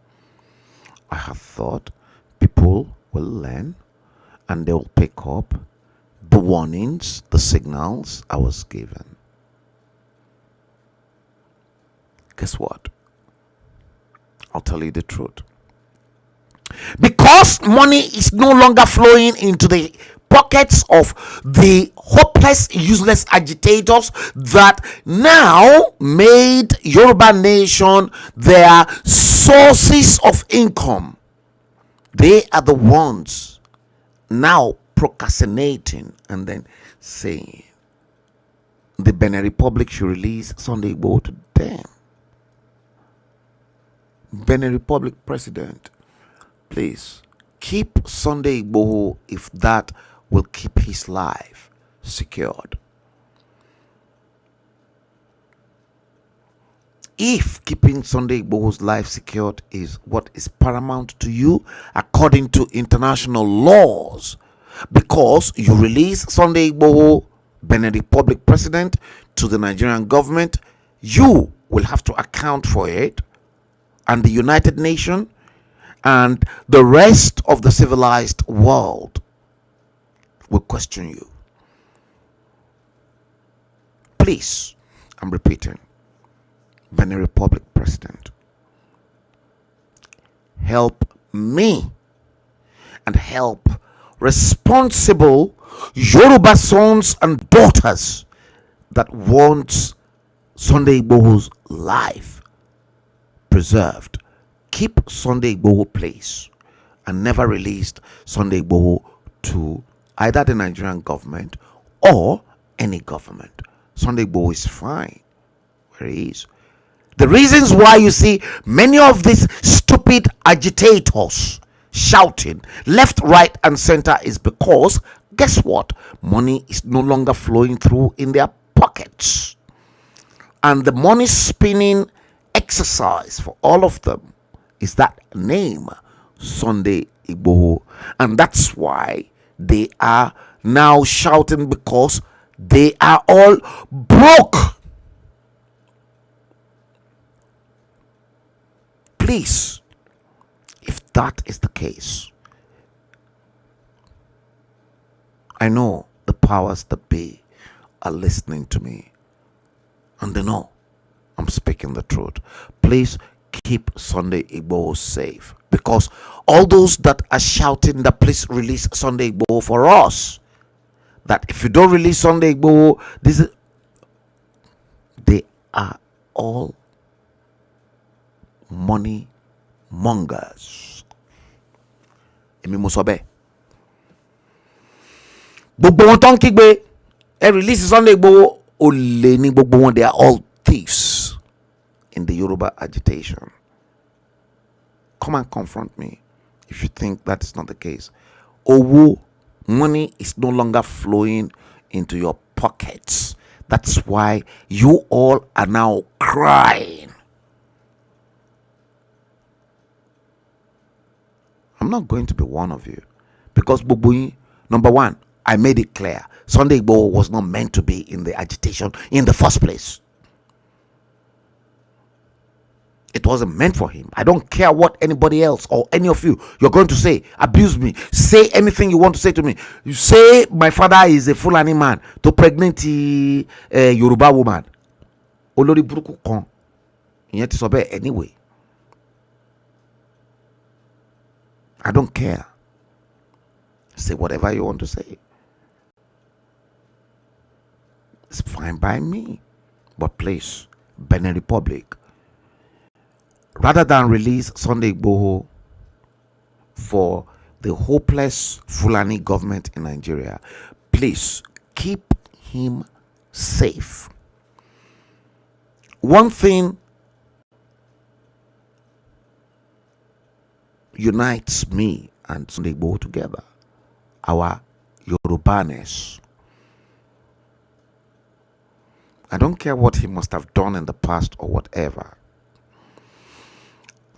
I have thought people will learn and they will pick up the warnings, the signals I was given. Guess what? I'll tell you the truth. Because money is no longer flowing into the pockets of the hopeless, useless agitators that now made Yoruba nation their sources of income. They are the ones now procrastinating and then saying the Benin Republic should release Sunday Igboho to them. Benin Republic president, please keep Sunday Igboho if that will keep his life secured. If keeping Sunday Igboho's life secured is what is paramount to you according to international laws, because you release Sunday Igboho, Benin Republic president, to the Nigerian government, you will have to account for it, and the United Nations and the rest of the civilized world will question you. Please, I'm repeating, Benin Republic president, help me and help responsible Yoruba sons and daughters that want Sunday Igboho's life preserved. Keep Sunday Igboho place and never released Sunday Igboho to either the Nigerian government or any government. Sunday Igboho is fine where he is. The reasons why you see many of these stupid agitators shouting left, right, and center is because, guess what? Money is no longer flowing through in their pockets. And the money spinning exercise for all of them is that name, Sunday Igboho. And that's why they are now shouting, because they are all broke. Please, if that is the case, I know the powers that be are listening to me and they know I'm speaking the truth. Please keep Sunday Igboho safe, because all those that are shouting that please release Sunday Igboho for us, that if you don't release Sunday Igboho, they are all money mongers. Èmi mo sọ bẹ́ẹ̀. Gbogbo wọn tó ń kígbe ẹ release Sunday Igboho, olè ní gbogbo wọn. They are all thieves in the Yoruba agitation. Come and confront me if you think that is not the case. Owo, money is no longer flowing into your pockets. That's why you all are now crying. I'm not going to be one of you, because number one, I made it clear Sunday Igboho was not meant to be in the agitation in the first place. It wasn't meant for him. I don't care what anybody else or any of you're going to say. Abuse me. Say anything you want to say to me. You say my father is a Fulani man to pregnant a Yoruba woman. Olori buruku kan. Ìyẹn ti sọ bẹ́ẹ̀ anyway. I don't care. Say whatever you want to say. It's fine by me. But please, Benin Republic, rather than release Sunday Igboho for the hopeless Fulani government in Nigeria, please keep him safe. One thing unites me and Sunday Igboho together: our Yorubaness. I don't care what he must have done in the past or whatever.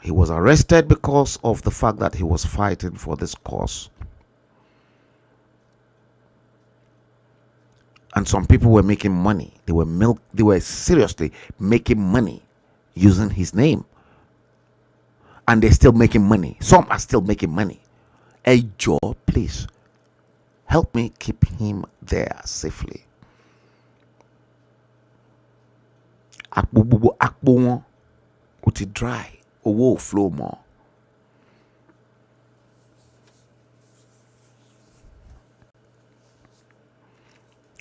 He was arrested because of the fact that he was fighting for this cause. And some people were making money. They were seriously making money using his name. And they're still making money. Some are still making money. Hey Joe, please help me keep him there safely. Akpo wọn ó ti dry. Owó flow more.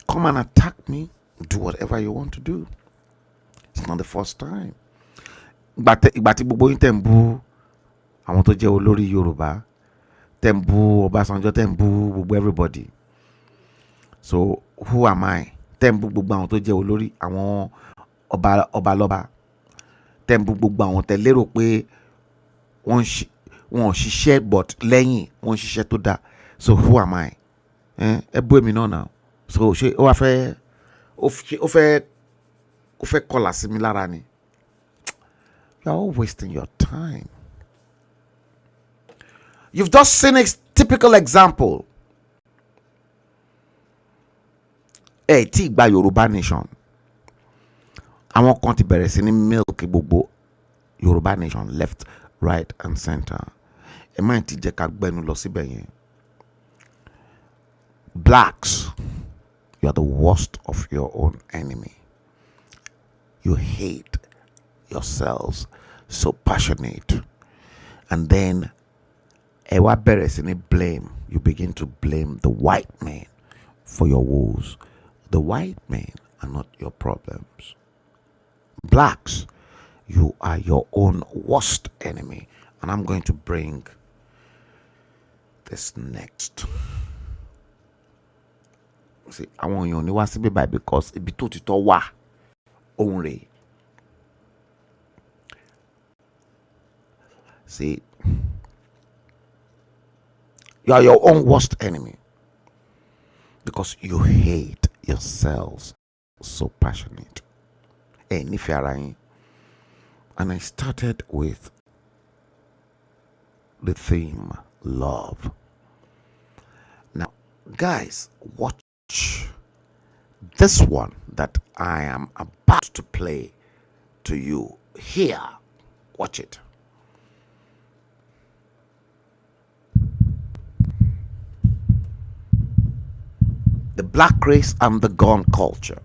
Come and attack me. Do whatever you want to do. It's not the first time. Ìgbà tí gbogbo yín tẹ̀ ń bú àwọn tó jẹ́ olórí Yorùbá, tẹ̀ ń bú Ọbásanjọ́, tẹ̀ ń bú gbogbo everybody. So who am I? Tẹ̀ ń bú gbogbo àwọn tó jẹ́ olórí, àwọn ọba lọ́ba. Tẹ̀ ń bú gbogbo àwọn tẹ̀ lérò pé wọ́n ṣiṣẹ́ but lẹ́yìn wọ́n ṣiṣẹ́ tó dáa. So who am I? Ẹ bú èmi náà now. So ṣé ó fẹ́ kọlà sí mi lára ni? You're all wasting your time. You've just seen a typical example. Tí gba Yoruba nation. Àwọn kan ti bẹ̀rẹ̀ sí ní milk gbogbo Yoruba nation left, right and center. Ẹ má ti jẹ́ ká gbẹ́nu lọ síbẹ̀ yẹn. Blacks, you are the worst of your own enemy. You hate yourselves so passionate. And then you begin to blame the white man for your woes. The white men are not your problems. Blacks, you are your own worst enemy. And I'm going to bring this next. See, I want you to see by because it be to wa only. See, you are your own worst enemy because you hate yourselves so passionate. And I started with the theme love. Now, guys, watch this one that I am about to play to you here. Watch it. The black race and the gun culture.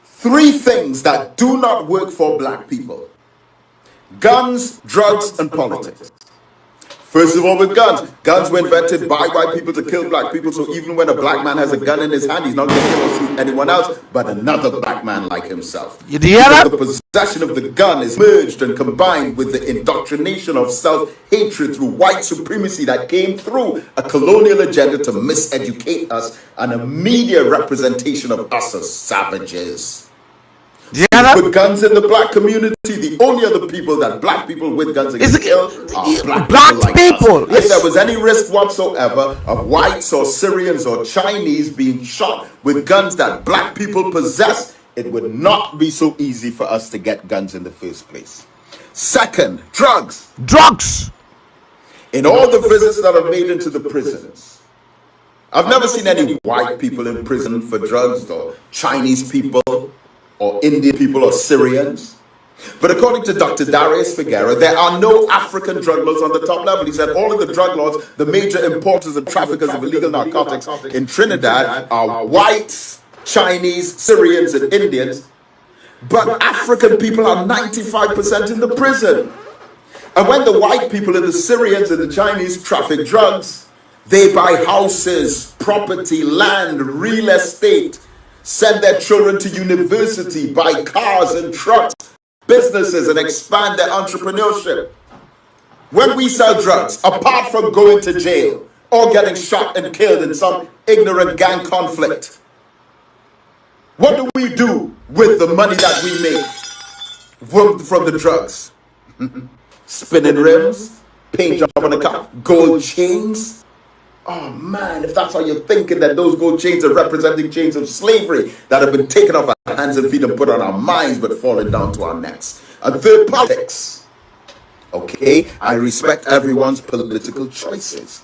3 things that do not work for black people: guns, drugs, and politics. First of all, with guns. Guns were invented by white people to kill black people. So even when a black man has a gun in his hand, he's not going to kill or shoot anyone else but another black man like himself. You hear that? The possession of the gun is merged and combined with the indoctrination of self-hatred through white supremacy that came through a colonial agenda to miseducate us and a media representation of us as savages. Yeah, Put guns in the black community. The only other people that black people with guns are going to kill are black people. Like us. If there was any risk whatsoever of whites or Syrians or Chinese being shot with guns that black people possess, it would not be so easy for us to get guns in the first place. Second, drugs. Drugs. In all the visits that I've made into the prisons, I've never seen any white people in prison for drugs, or Chinese people, or Indian people, or Syrians. But according to Dr. Darius Figueroa, there are no African drug lords on the top level. He said all of the drug lords, the major importers and traffickers of illegal narcotics in Trinidad, are whites, Chinese, Syrians, and Indians. But African people are 95% in the prison. And when the white people and the Syrians and the Chinese traffic drugs, they buy houses, property, land, real estate, send their children to university, buy cars and trucks, businesses, and expand their entrepreneurship. When we sell drugs, apart from going to jail or getting shot and killed in some ignorant gang conflict, what do we do with the money that we make from the drugs? Spinning rims, paint job on the car, gold chains. Oh man, if that's how you're thinking, that those gold chains are representing chains of slavery that have been taken off our hands and feet and put on our minds but fallen down to our necks. And third, politics. Okay, I respect everyone's political choices.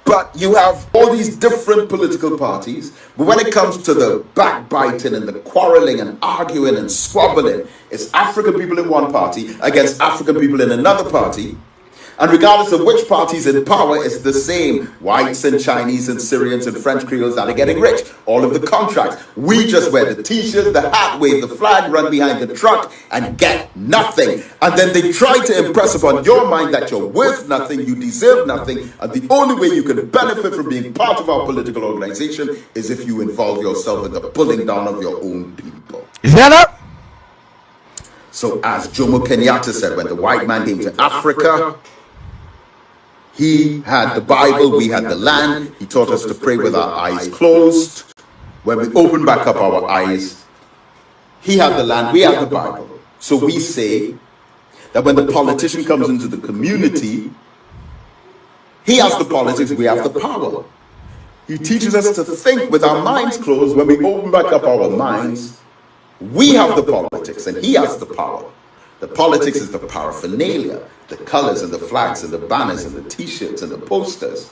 But you have all these different political parties, but when it comes to the backbiting and the quarreling and arguing and squabbling, it's African people in one party against African people in another party. And regardless of which party is in power, it's the same. Whites and Chinese and Syrians and French Creoles that are getting rich. All of the contracts. We just wear the t-shirt, the hat, wave the flag, run behind the truck, and get nothing. And then they try to impress upon your mind that you're worth nothing, you deserve nothing, and the only way you can benefit from being part of our political organization is if you involve yourself in the pulling down of your own people. Is that up? So as Jomo Kenyatta said, when the white man came to Africa, he had the Bible, we had the land. He taught us to pray with our eyes closed. When we open back up our eyes, he had the land, we had the Bible. So we say that when the politician comes into the community, he has the politics, we have the power. He teaches us to think with our minds closed. When we open back up our minds, we have the politics and he has the power. The politics is the paraphernalia, the colors and the flags and the banners and the t-shirts and the posters.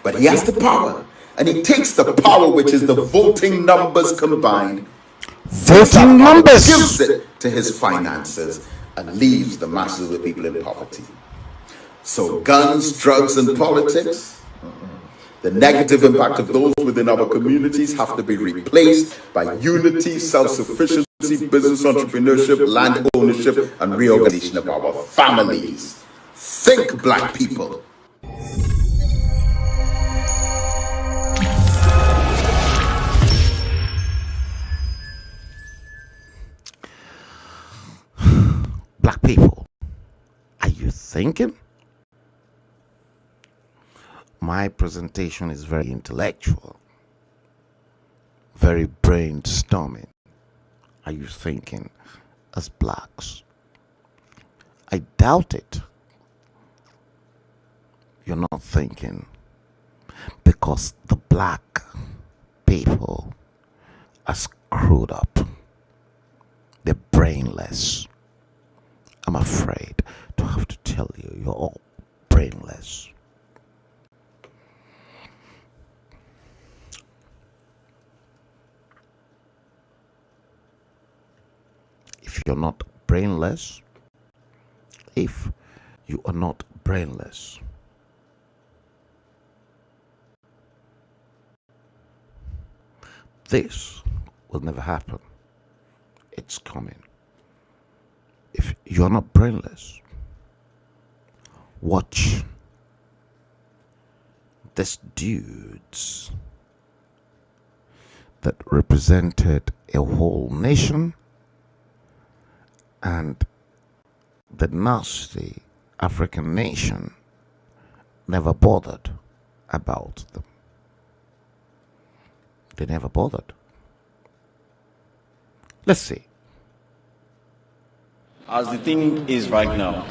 But he has the power, and he takes the power, which is the voting numbers combined, voting numbers, gives it to his finances, and leaves the masses of the people in poverty. So guns, drugs, and politics, the negative impact of those within our communities have to be replaced by unity, self-sufficiency, business entrepreneurship, land ownership, and reorganization of our families. Think, black people. Black people, are you thinking? My presentation is very intellectual, very brainstorming. Are you thinking as blacks? I doubt it. You're not thinking because the black people are screwed up. They're brainless. I'm afraid to have to tell you, you're all brainless. If you're not brainless, if you are not brainless, this will never happen. It's coming. If you're not brainless, watch these dudes that represented a whole nation, and the nasty African nation never bothered about them. They never bothered. Let's see. As the thing is right now,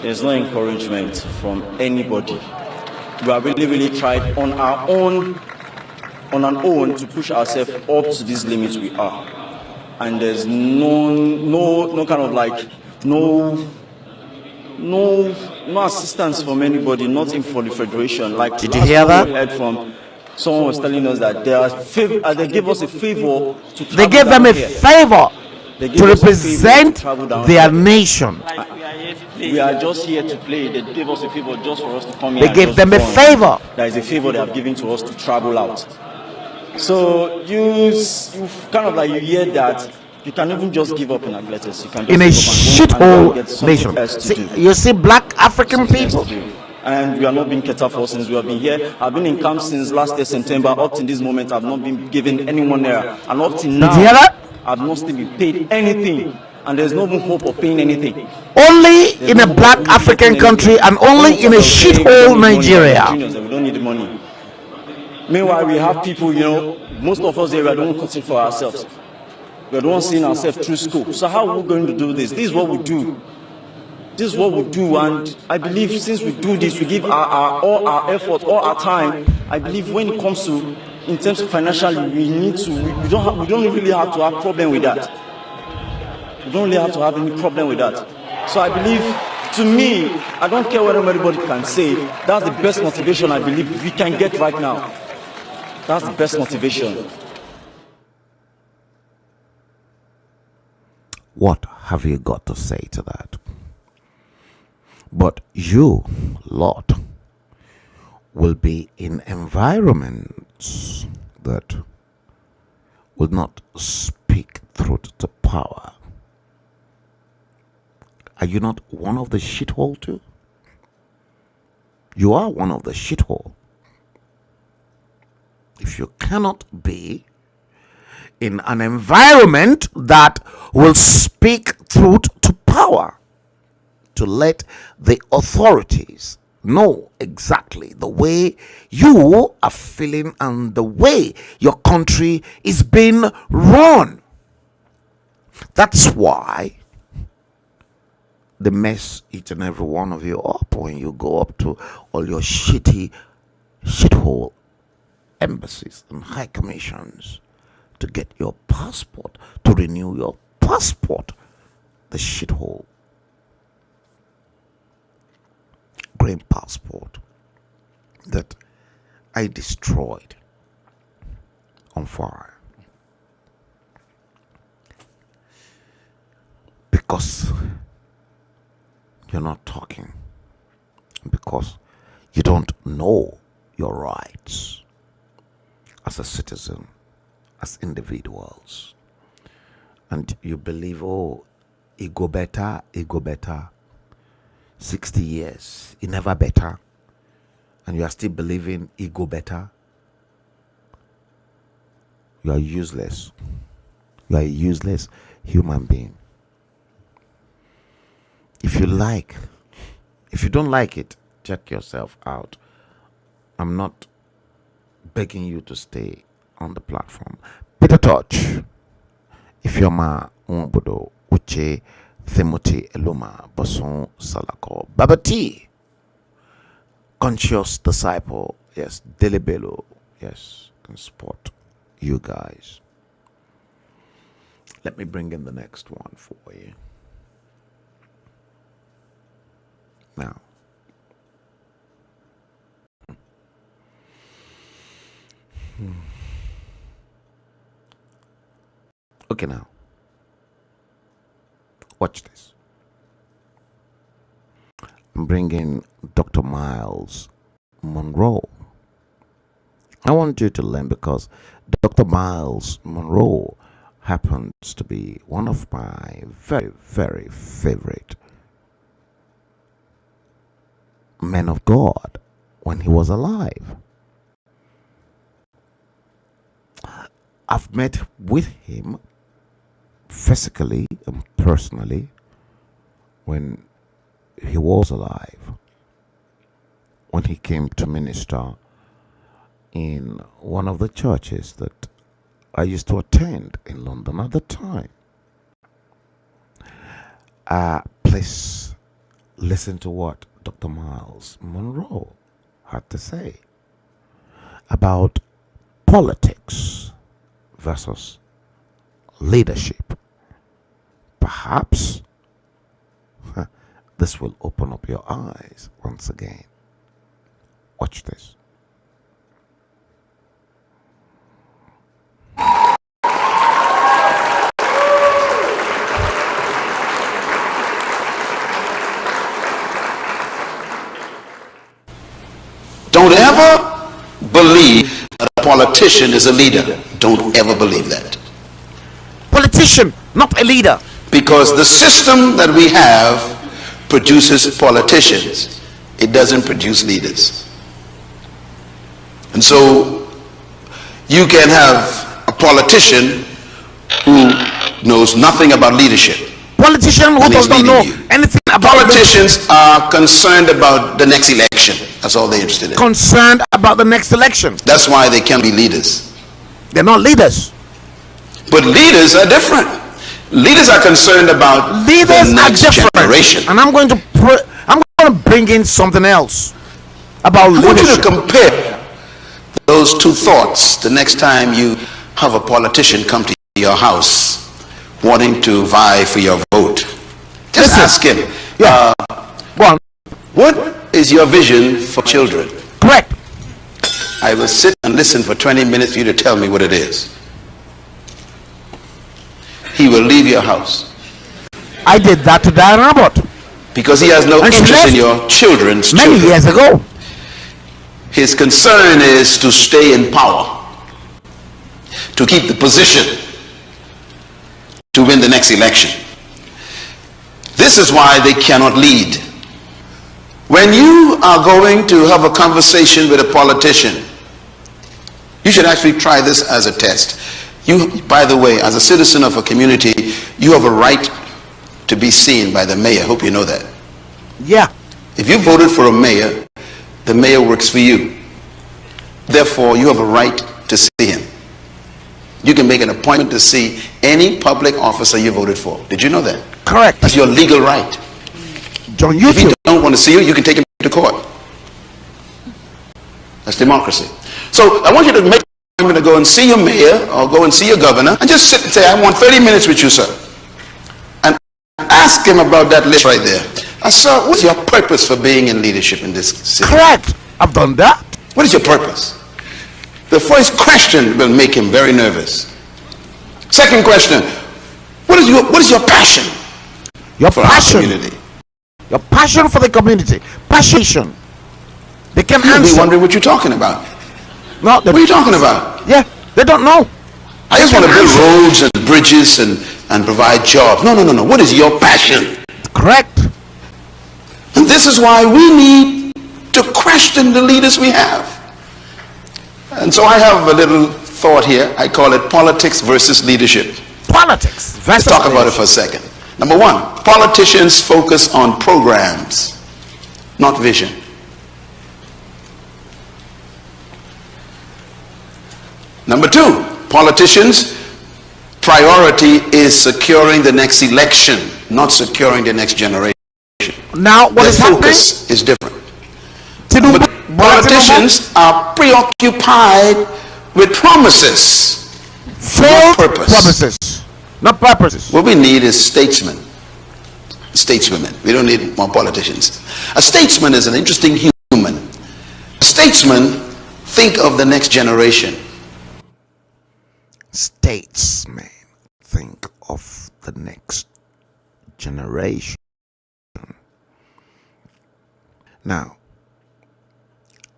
there's no encouragement from anybody. We have really tried on our own to push ourselves up to these limits we are. And there's no kind of like, no assistance from anybody, nothing for the Federation. Like, did you hear that? We heard from someone was telling us that they gave us a favor to travel. They gave them a favor to represent their nation. We are just here to play. They gave us a favor just for us to come here. They gave them a favor. That is a favor they have given to us to travel out. So you kind of like, you hear that you can even just give up in athletics. You can just in a shithole nation. You see black African people. And we are not being catered for since we have been here. I've been in camp since last year September. Up to this moment, I've not been given anyone there. And up to now, I've not still been paid anything. And there's no even hope of paying anything. Only in a black African country and only in a shithole Nigeria. We don't need the money. Meanwhile, we have people, most of us here, we don't want to for ourselves. We are the ones seeing ourselves through school. So how are we going to do this? This is what we do. This is what we do, and I believe since we do this, we give all our effort, all our time. I believe when it comes to, in terms of financially, we don't really have to have problem with that. We don't really have to have any problem with that. So I believe, to me, I don't care what anybody can say. That's the best motivation I believe we can get right now. That's the best motivation. What have you got to say to that? But you, Lord, will be in environments that will not speak truth to power. Are you not one of the shithole too? You are one of the shithole. If you cannot be in an environment that will speak truth to power, to let the authorities know exactly the way you are feeling and the way your country is being run. That's why they mess each and every one of you up when you go up to all your shithole embassies and high commissions to get your passport, to renew your passport. The shithole green passport that I destroyed on fire because you're not talking, because you don't know your rights as a citizen, as individuals, and you believe, oh, it go better, 60 years, it never better, and you are still believing it go better. You are useless. You are a useless human being. If you don't like it, check yourself out. I'm not begging you to stay on the platform. Peter Touch, if you're my Umbudo, Uche, Timothy Eluma, Boson Salako, Babati, Conscious Disciple, yes, Delibelo, yes, can support you guys. Let me bring in the next one for you. Now, okay, now, watch this. I'm bringing Dr. Miles Monroe. I want you to learn because Dr. Miles Monroe happens to be one of my very, very favorite men of God when he was alive. I've met with him physically and personally when he was alive, when he came to minister in one of the churches that I used to attend in London at the time. Please listen to what Dr. Miles Monroe had to say about politics versus leadership. Perhaps this will open up your eyes once again. Watch this. Don't ever believe that a politician is a leader. Don't ever believe that. Politician, not a leader. Because the system that we have produces politicians. It doesn't produce leaders. And so you can have a politician who knows nothing about leadership. Politician who does not know anything about politicians are concerned about the next election. That's all they're interested in. Concerned about the next election. That's why they can't be leaders. They're not leaders. But leaders are different. Leaders are concerned about the next generation. And I'm going to bring in something else about leadership. I want you to compare those two thoughts the next time you have a politician come to your house wanting to vie for your vote. Just ask him, what is your vision for children? Correct. I will sit and listen for 20 minutes for you to tell me what it is. He will leave your house. I did that to Diane Abbott. Because he has no interest in your children's children. Many years ago. His concern is to stay in power, to keep the position, to win the next election. This is why they cannot lead. When you are going to have a conversation with a politician, you should actually try this as a test. You, by the way, as a citizen of a community, you have a right to be seen by the mayor. Hope you know that. Yeah. If you voted for a mayor, the mayor works for you. Therefore, you have a right to see him. You can make an appointment to see any public officer you voted for. Did you know that? Correct. That's your legal right. John, if he don't want to see you, you can take him to court. That's democracy. So I want you to make an appointment to go and see your mayor or go and see your governor and just sit and say, I want 30 minutes with you, sir. And ask him about that list right there. Sir, what's your purpose for being in leadership in this city? Correct. I've done that. What is your purpose? The first question will make him very nervous. Second question, what is your passion? Your for passion. Our community? Your passion for the community. Passion. They can You'll answer. be wondering what you're talking about. No, what are you talking about? Yeah, they don't know. I just want to build roads and bridges and provide jobs. No. What is your passion? Correct. And this is why we need to question the leaders we have. And so I have a little thought here. I call it politics versus leadership. Politics versus Let's talk about it for a second. Number one, politicians focus on programs, not vision. Number two, politicians' priority is securing the next election, not securing the next generation. Now, what is happening? Their focus is different. Politicians are preoccupied with promises, failed purpose. Not purposes. What we need is statesmen, stateswomen. We don't need more politicians. A statesman is an interesting human. A statesman think of the next generation. Statesmen think of the next generation. Now,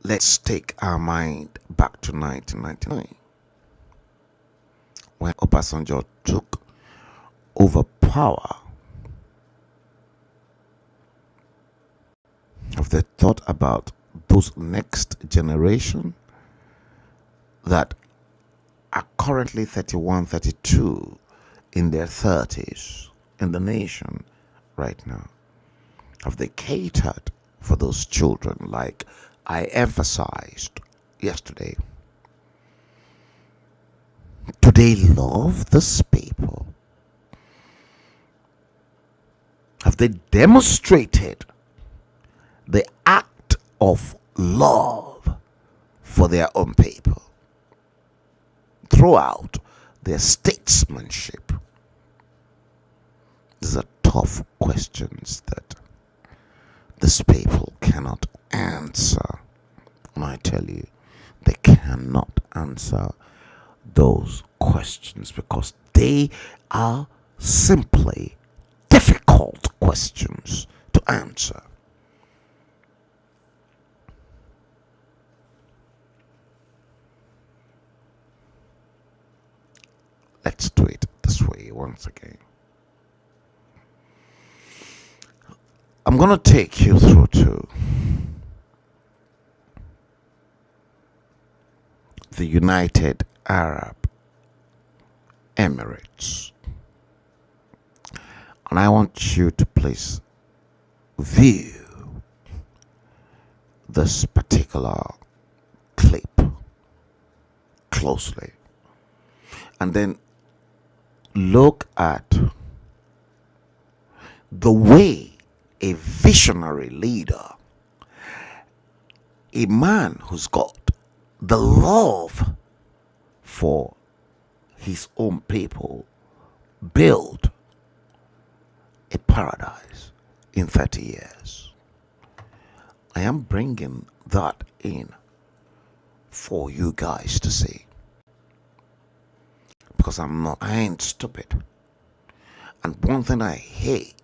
let's take our mind back to 1999 when Obasanjo took over power. Have they thought about those next generation that are currently 31, 32, in their 30s in the nation right now? Have they catered for those children like I emphasized yesterday? Do they love these people? Have they demonstrated the act of love for their own people throughout their statesmanship? These are tough questions that these people cannot answer. And I tell you, they cannot answer those questions because they are simply difficult questions to answer. Let's do it this way once again. I'm going to take you through to the United Arab Emirates. And I want you to please view this particular clip closely. And then look at the way a visionary leader, a man who's got the love for his own people, build a paradise in 30 years. I am bringing that in for you guys to see, because I ain't stupid. And one thing I hate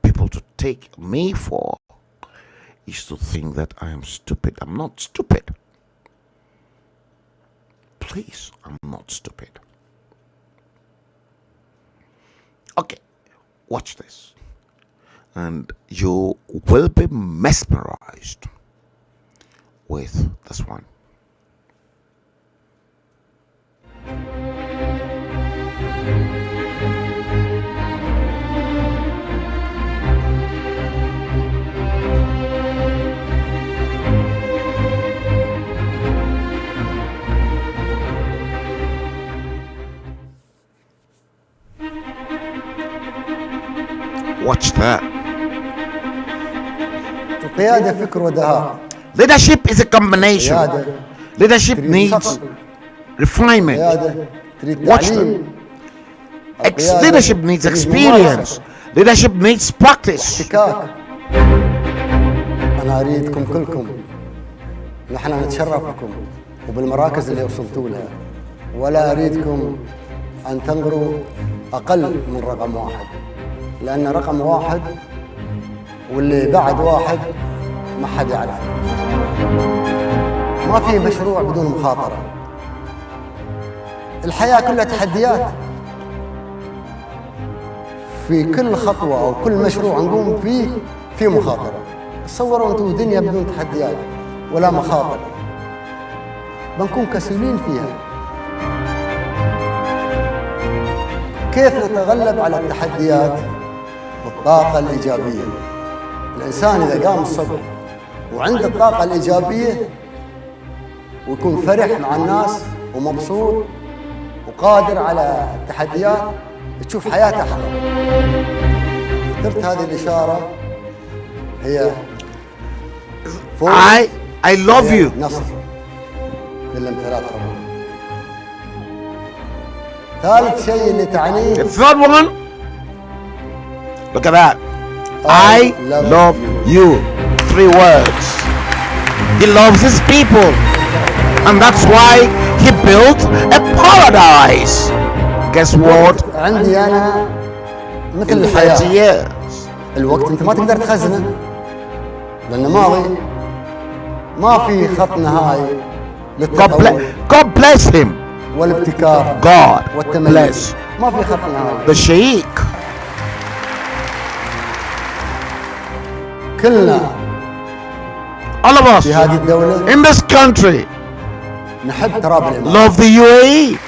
people to take me for is to think that I am stupid. I'm not stupid. Please, I'm not stupid. Okay, watch this. And you will be mesmerized with this one. Watch that. Leadership is a combination. Leadership needs refinement. Watch them. Leadership needs experience. Leadership needs practice. أنا أريدكم كلكم نحن نتشرف بكم وبالمراكز اللي وصلتوا لها، ولا أريدكم أن تنظروا أقل من رقم واحد، لأن رقم واحد واللي بعد واحد ما حد يعرفه. ما في مشروع بدون مخاطرة. الحياة كلها تحديات. في كل خطوة أو كل مشروع نقوم فيه في مخاطرة. تصوروا أنتم دنيا بدون تحديات ولا مخاطر، بنكون كسولين فيها. كيف نتغلب على التحديات بالطاقة الإيجابية؟ الإنسان إذا قام الصبح وعنده الطاقة الإيجابية ويكون فرح مع الناس ومبسوط وقادر على التحديات، تشوف حياته أحلى. اخترت هذه الإشارة هي I love you. نصر. كلهم ثلاث رموز. ثالث شيء اللي تعنيه. The third one. Look at that. I love you. 3 words. He loves his people, and that's why he built a paradise. Guess what? عندي أنا مثل In 30 الحياة. years. الوقت أنت ما تقدر تخزنه، لأنه ماضي، ما في خط نهائي للتطور. God bless him. والابتكار. God والتميز. bless ما في خط نهائي. the Sheikh. كلنا All of us في هذه الدولة in this country نحب تراب الإمارات. love the UAE.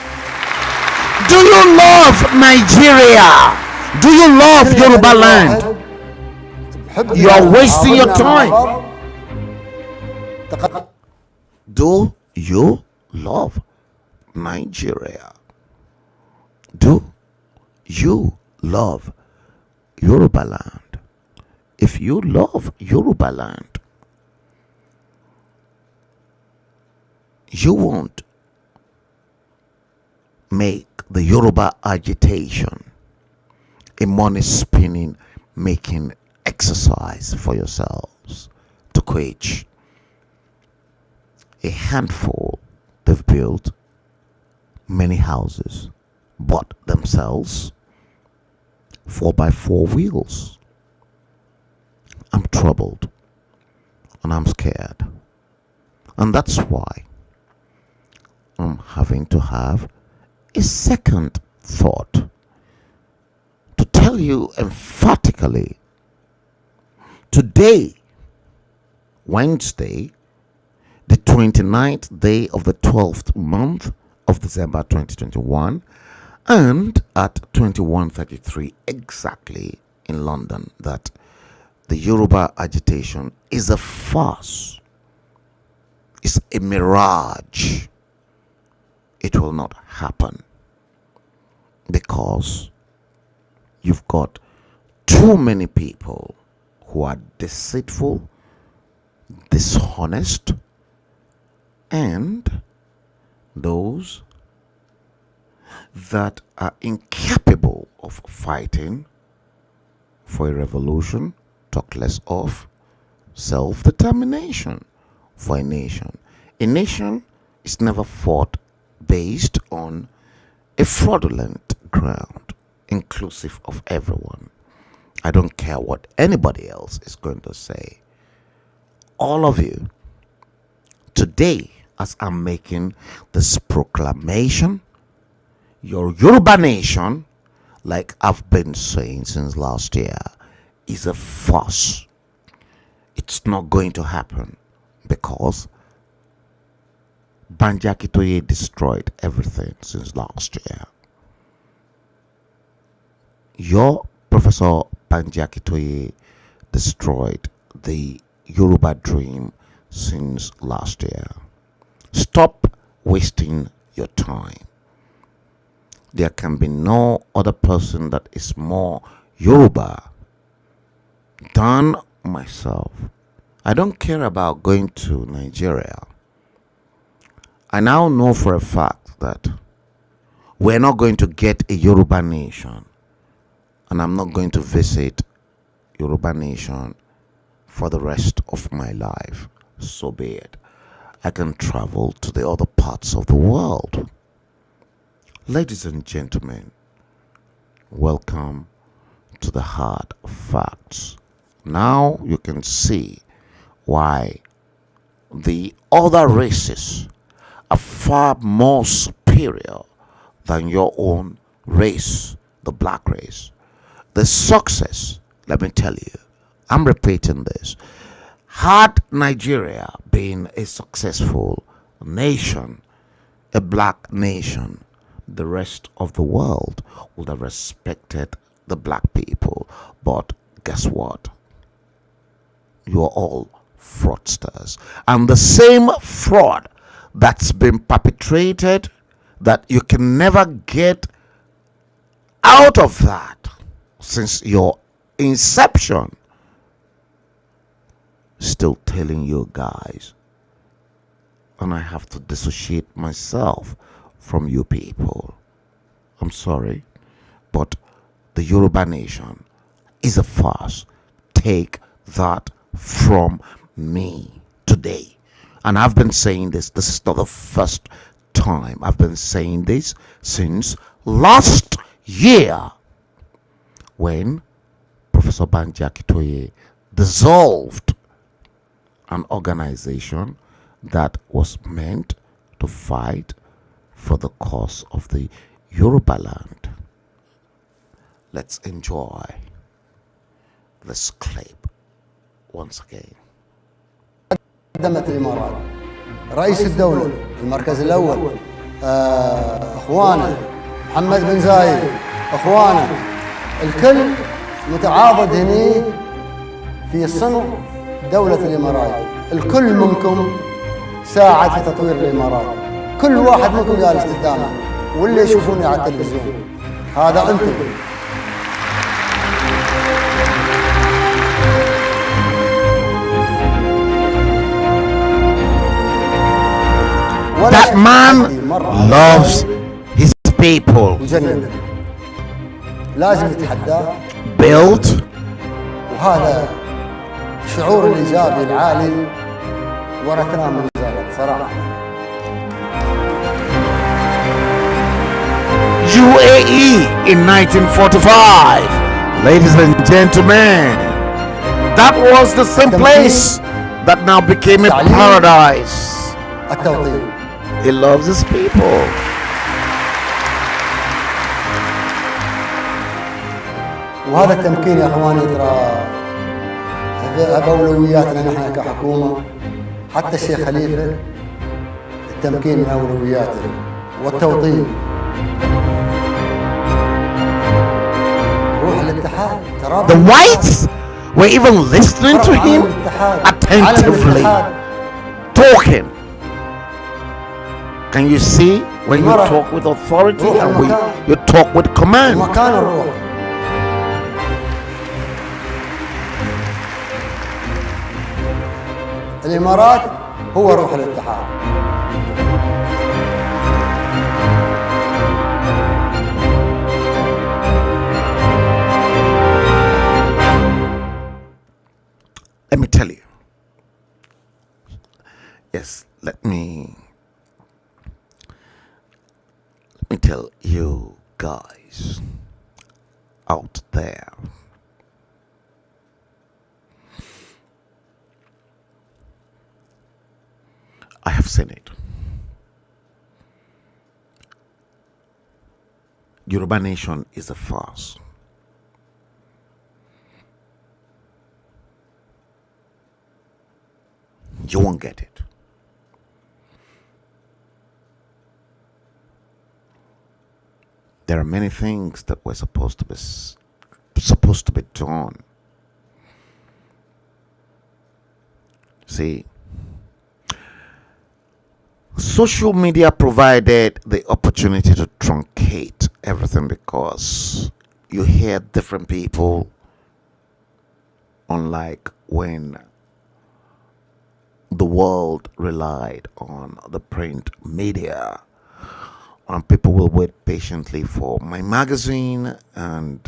Do you love Nigeria? Do you love Yoruba land? You are wasting your time. Do you love Nigeria? Do you love Yoruba land? If you love Yoruba land, you won't make the Yoruba agitation a money spinning, making exercise for yourselves to quench. A handful, they've built many houses, bought themselves 4x4 wheels. I'm troubled and I'm scared, and that's why I'm having to have a second thought to tell you emphatically today, Wednesday, the 29th day of the 12th month of December 2021, and at 21:33 exactly in London, that the Yoruba agitation is a farce. It's a mirage. It will not happen because you've got too many people who are deceitful, dishonest, and those that are incapable of fighting for a revolution, talk less of self-determination for a nation. A nation is never fought based on a fraudulent ground, inclusive of everyone. I don't care what anybody else is going to say. All of you, today, as I'm making this proclamation, your Yoruba nation, like I've been saying since last year, is a farce. It's not going to happen because Banja Akitoye destroyed everything since last year. Your Professor Banja Akitoye destroyed the Yoruba dream since last year. Stop wasting your time. There can be no other person that is more Yoruba than myself. I don't care about going to Nigeria. I now know for a fact that we're not going to get a Yoruba nation, and I'm not going to visit Yoruba nation for the rest of my life. So be it. I can travel to the other parts of the world. Ladies and gentlemen, welcome to the hard facts. Now you can see why the other races are far more superior than your own race, the black race. The success, let me tell you, I'm repeating this. Had Nigeria been a successful nation, a black nation, the rest of the world would have respected the black people. But guess what? You're all fraudsters. And the same fraud that's been perpetrated, that you can never get out of that since your inception, still telling you guys, and I have to dissociate myself from you people. I'm sorry, but the Yoruba nation is a farce. Take that from me today. And I've been saying this. This is not the first time. I've been saying this since last year when Professor Banja Akitoye dissolved an organization that was meant to fight for the cause of the Yoruba land. Let's enjoy this clip once again. قدمت الإمارات. رئيس الدولة المركز الأول أخوانا محمد بن زايد، أخوانا الكل متعاضد هني في صنع دولة الإمارات. الكل منكم ساعد في تطوير الإمارات، كل واحد منكم جالس قدامه واللي يشوفوني على التلفزيون هذا أنتم. That man loves his people. لازم يتحداه. Built. وهذا الشعور الإيجابي العالي ورثناه من زايد صراحة. UAE in 1945. Ladies and gentlemen, that was the same place that now became a paradise. التوطين. He loves his people. وهذا التمكين يا اخواني ترى اولوياتنا نحن كحكومه. حتى الشيخ خليفه التمكين من اولوياته والتوطين. روح الاتحاد. The whites were even listening to him attentively, talking. Can you see when you talk with authority and when you talk with command? مكان الروح. الإمارات هو روح الاتحاد. Let me tell you. Yes, let me tell you guys out there. I have seen it. Yoruba nation is a farce. You won't get it. There are many things that were supposed to be done. See, social media provided the opportunity to truncate everything because you hear different people, unlike when the world relied on the print media. And people will wait patiently for my magazine and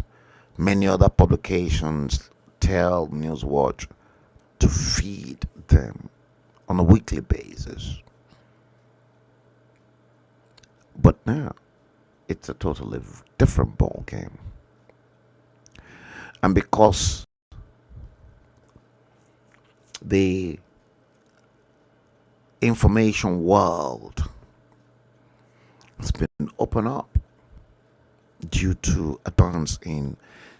many other publications, Tell, Newswatch, to feed them on a weekly basis. But now, it's a totally different ball game. And because the information world has been opened up due to advance in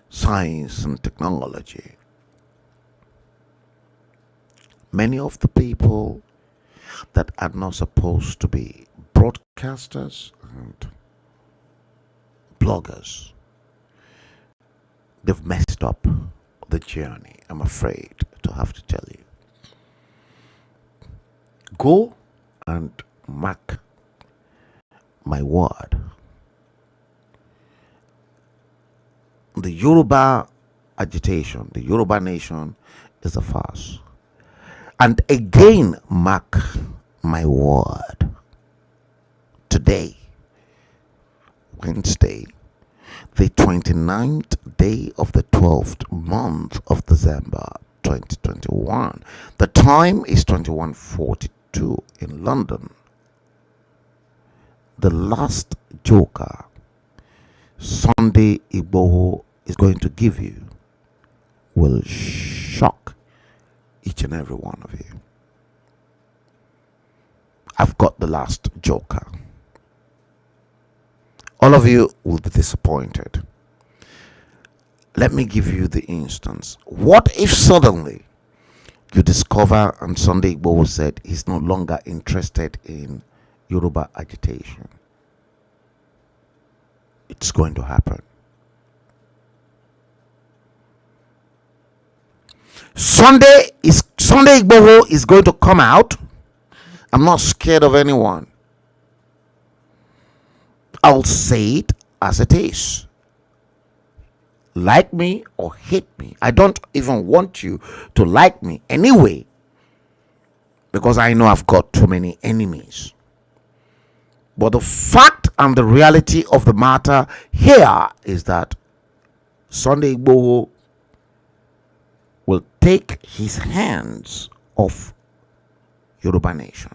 science and technology, many of the people that are not supposed to be broadcasters and bloggers, they've messed up the journey, I'm afraid to have to tell you. Go and mark my word. The Yoruba agitation, the Yoruba nation is a farce. And again, mark my word. Today, Wednesday, the 29th day of the 12th month of December 2021. The time is 21:42 in London. The last joker Sunday Igboho is going to give you will shock each and every one of you. I've got the last joker. All of you will be disappointed. Let me give you the instance. What if suddenly you discover, and Sunday Igboho said he's no longer interested in Yoruba agitation. It's going to happen. Sunday Igboho is going to come out. I'm not scared of anyone. I'll say it as it is. Like me or hate me. I don't even want you to like me anyway, because I know I've got too many enemies. But the fact and the reality of the matter here is that Sunday Igboho will take his hands off Yoruba Nation.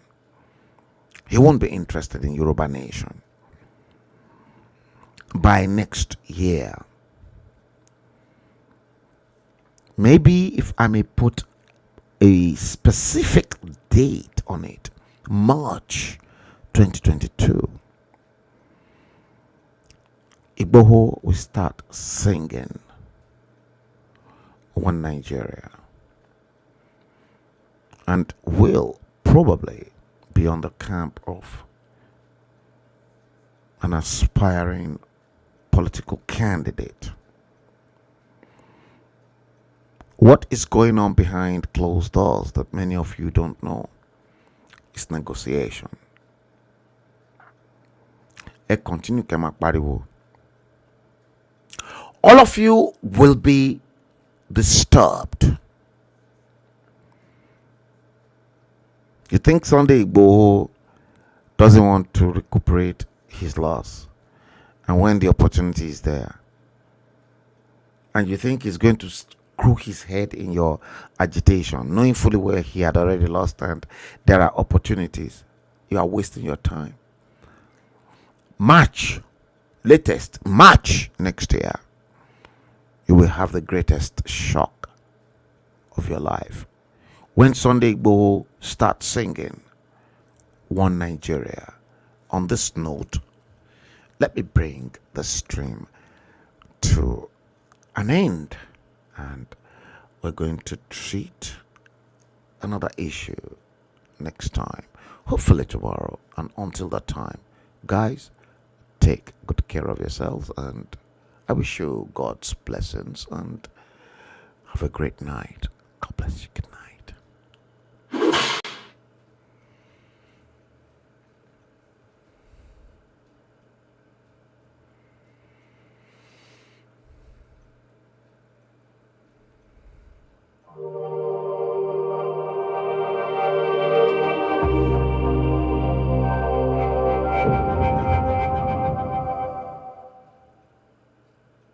He won't be interested in Yoruba Nation by next year. Maybe if I may put a specific date on it, March 2022, Igboho will start singing One Nigeria and will probably be on the camp of an aspiring political candidate. What is going on behind closed doors that many of you don't know is negotiation. Continue all of you will be disturbed. You think Sunday Igboho doesn't want to recuperate his loss, and when the opportunity is there, and you think he's going to screw his head in your agitation, knowing fully well he had already lost and there are opportunities, you are wasting your time. March next year, you will have the greatest shock of your life when Sunday Igboho starts singing One Nigeria. On this note, let me bring the stream to an end, and we're going to treat another issue next time, hopefully tomorrow. And until that time, guys, take good care of yourselves, and I wish you God's blessings, and have a great night.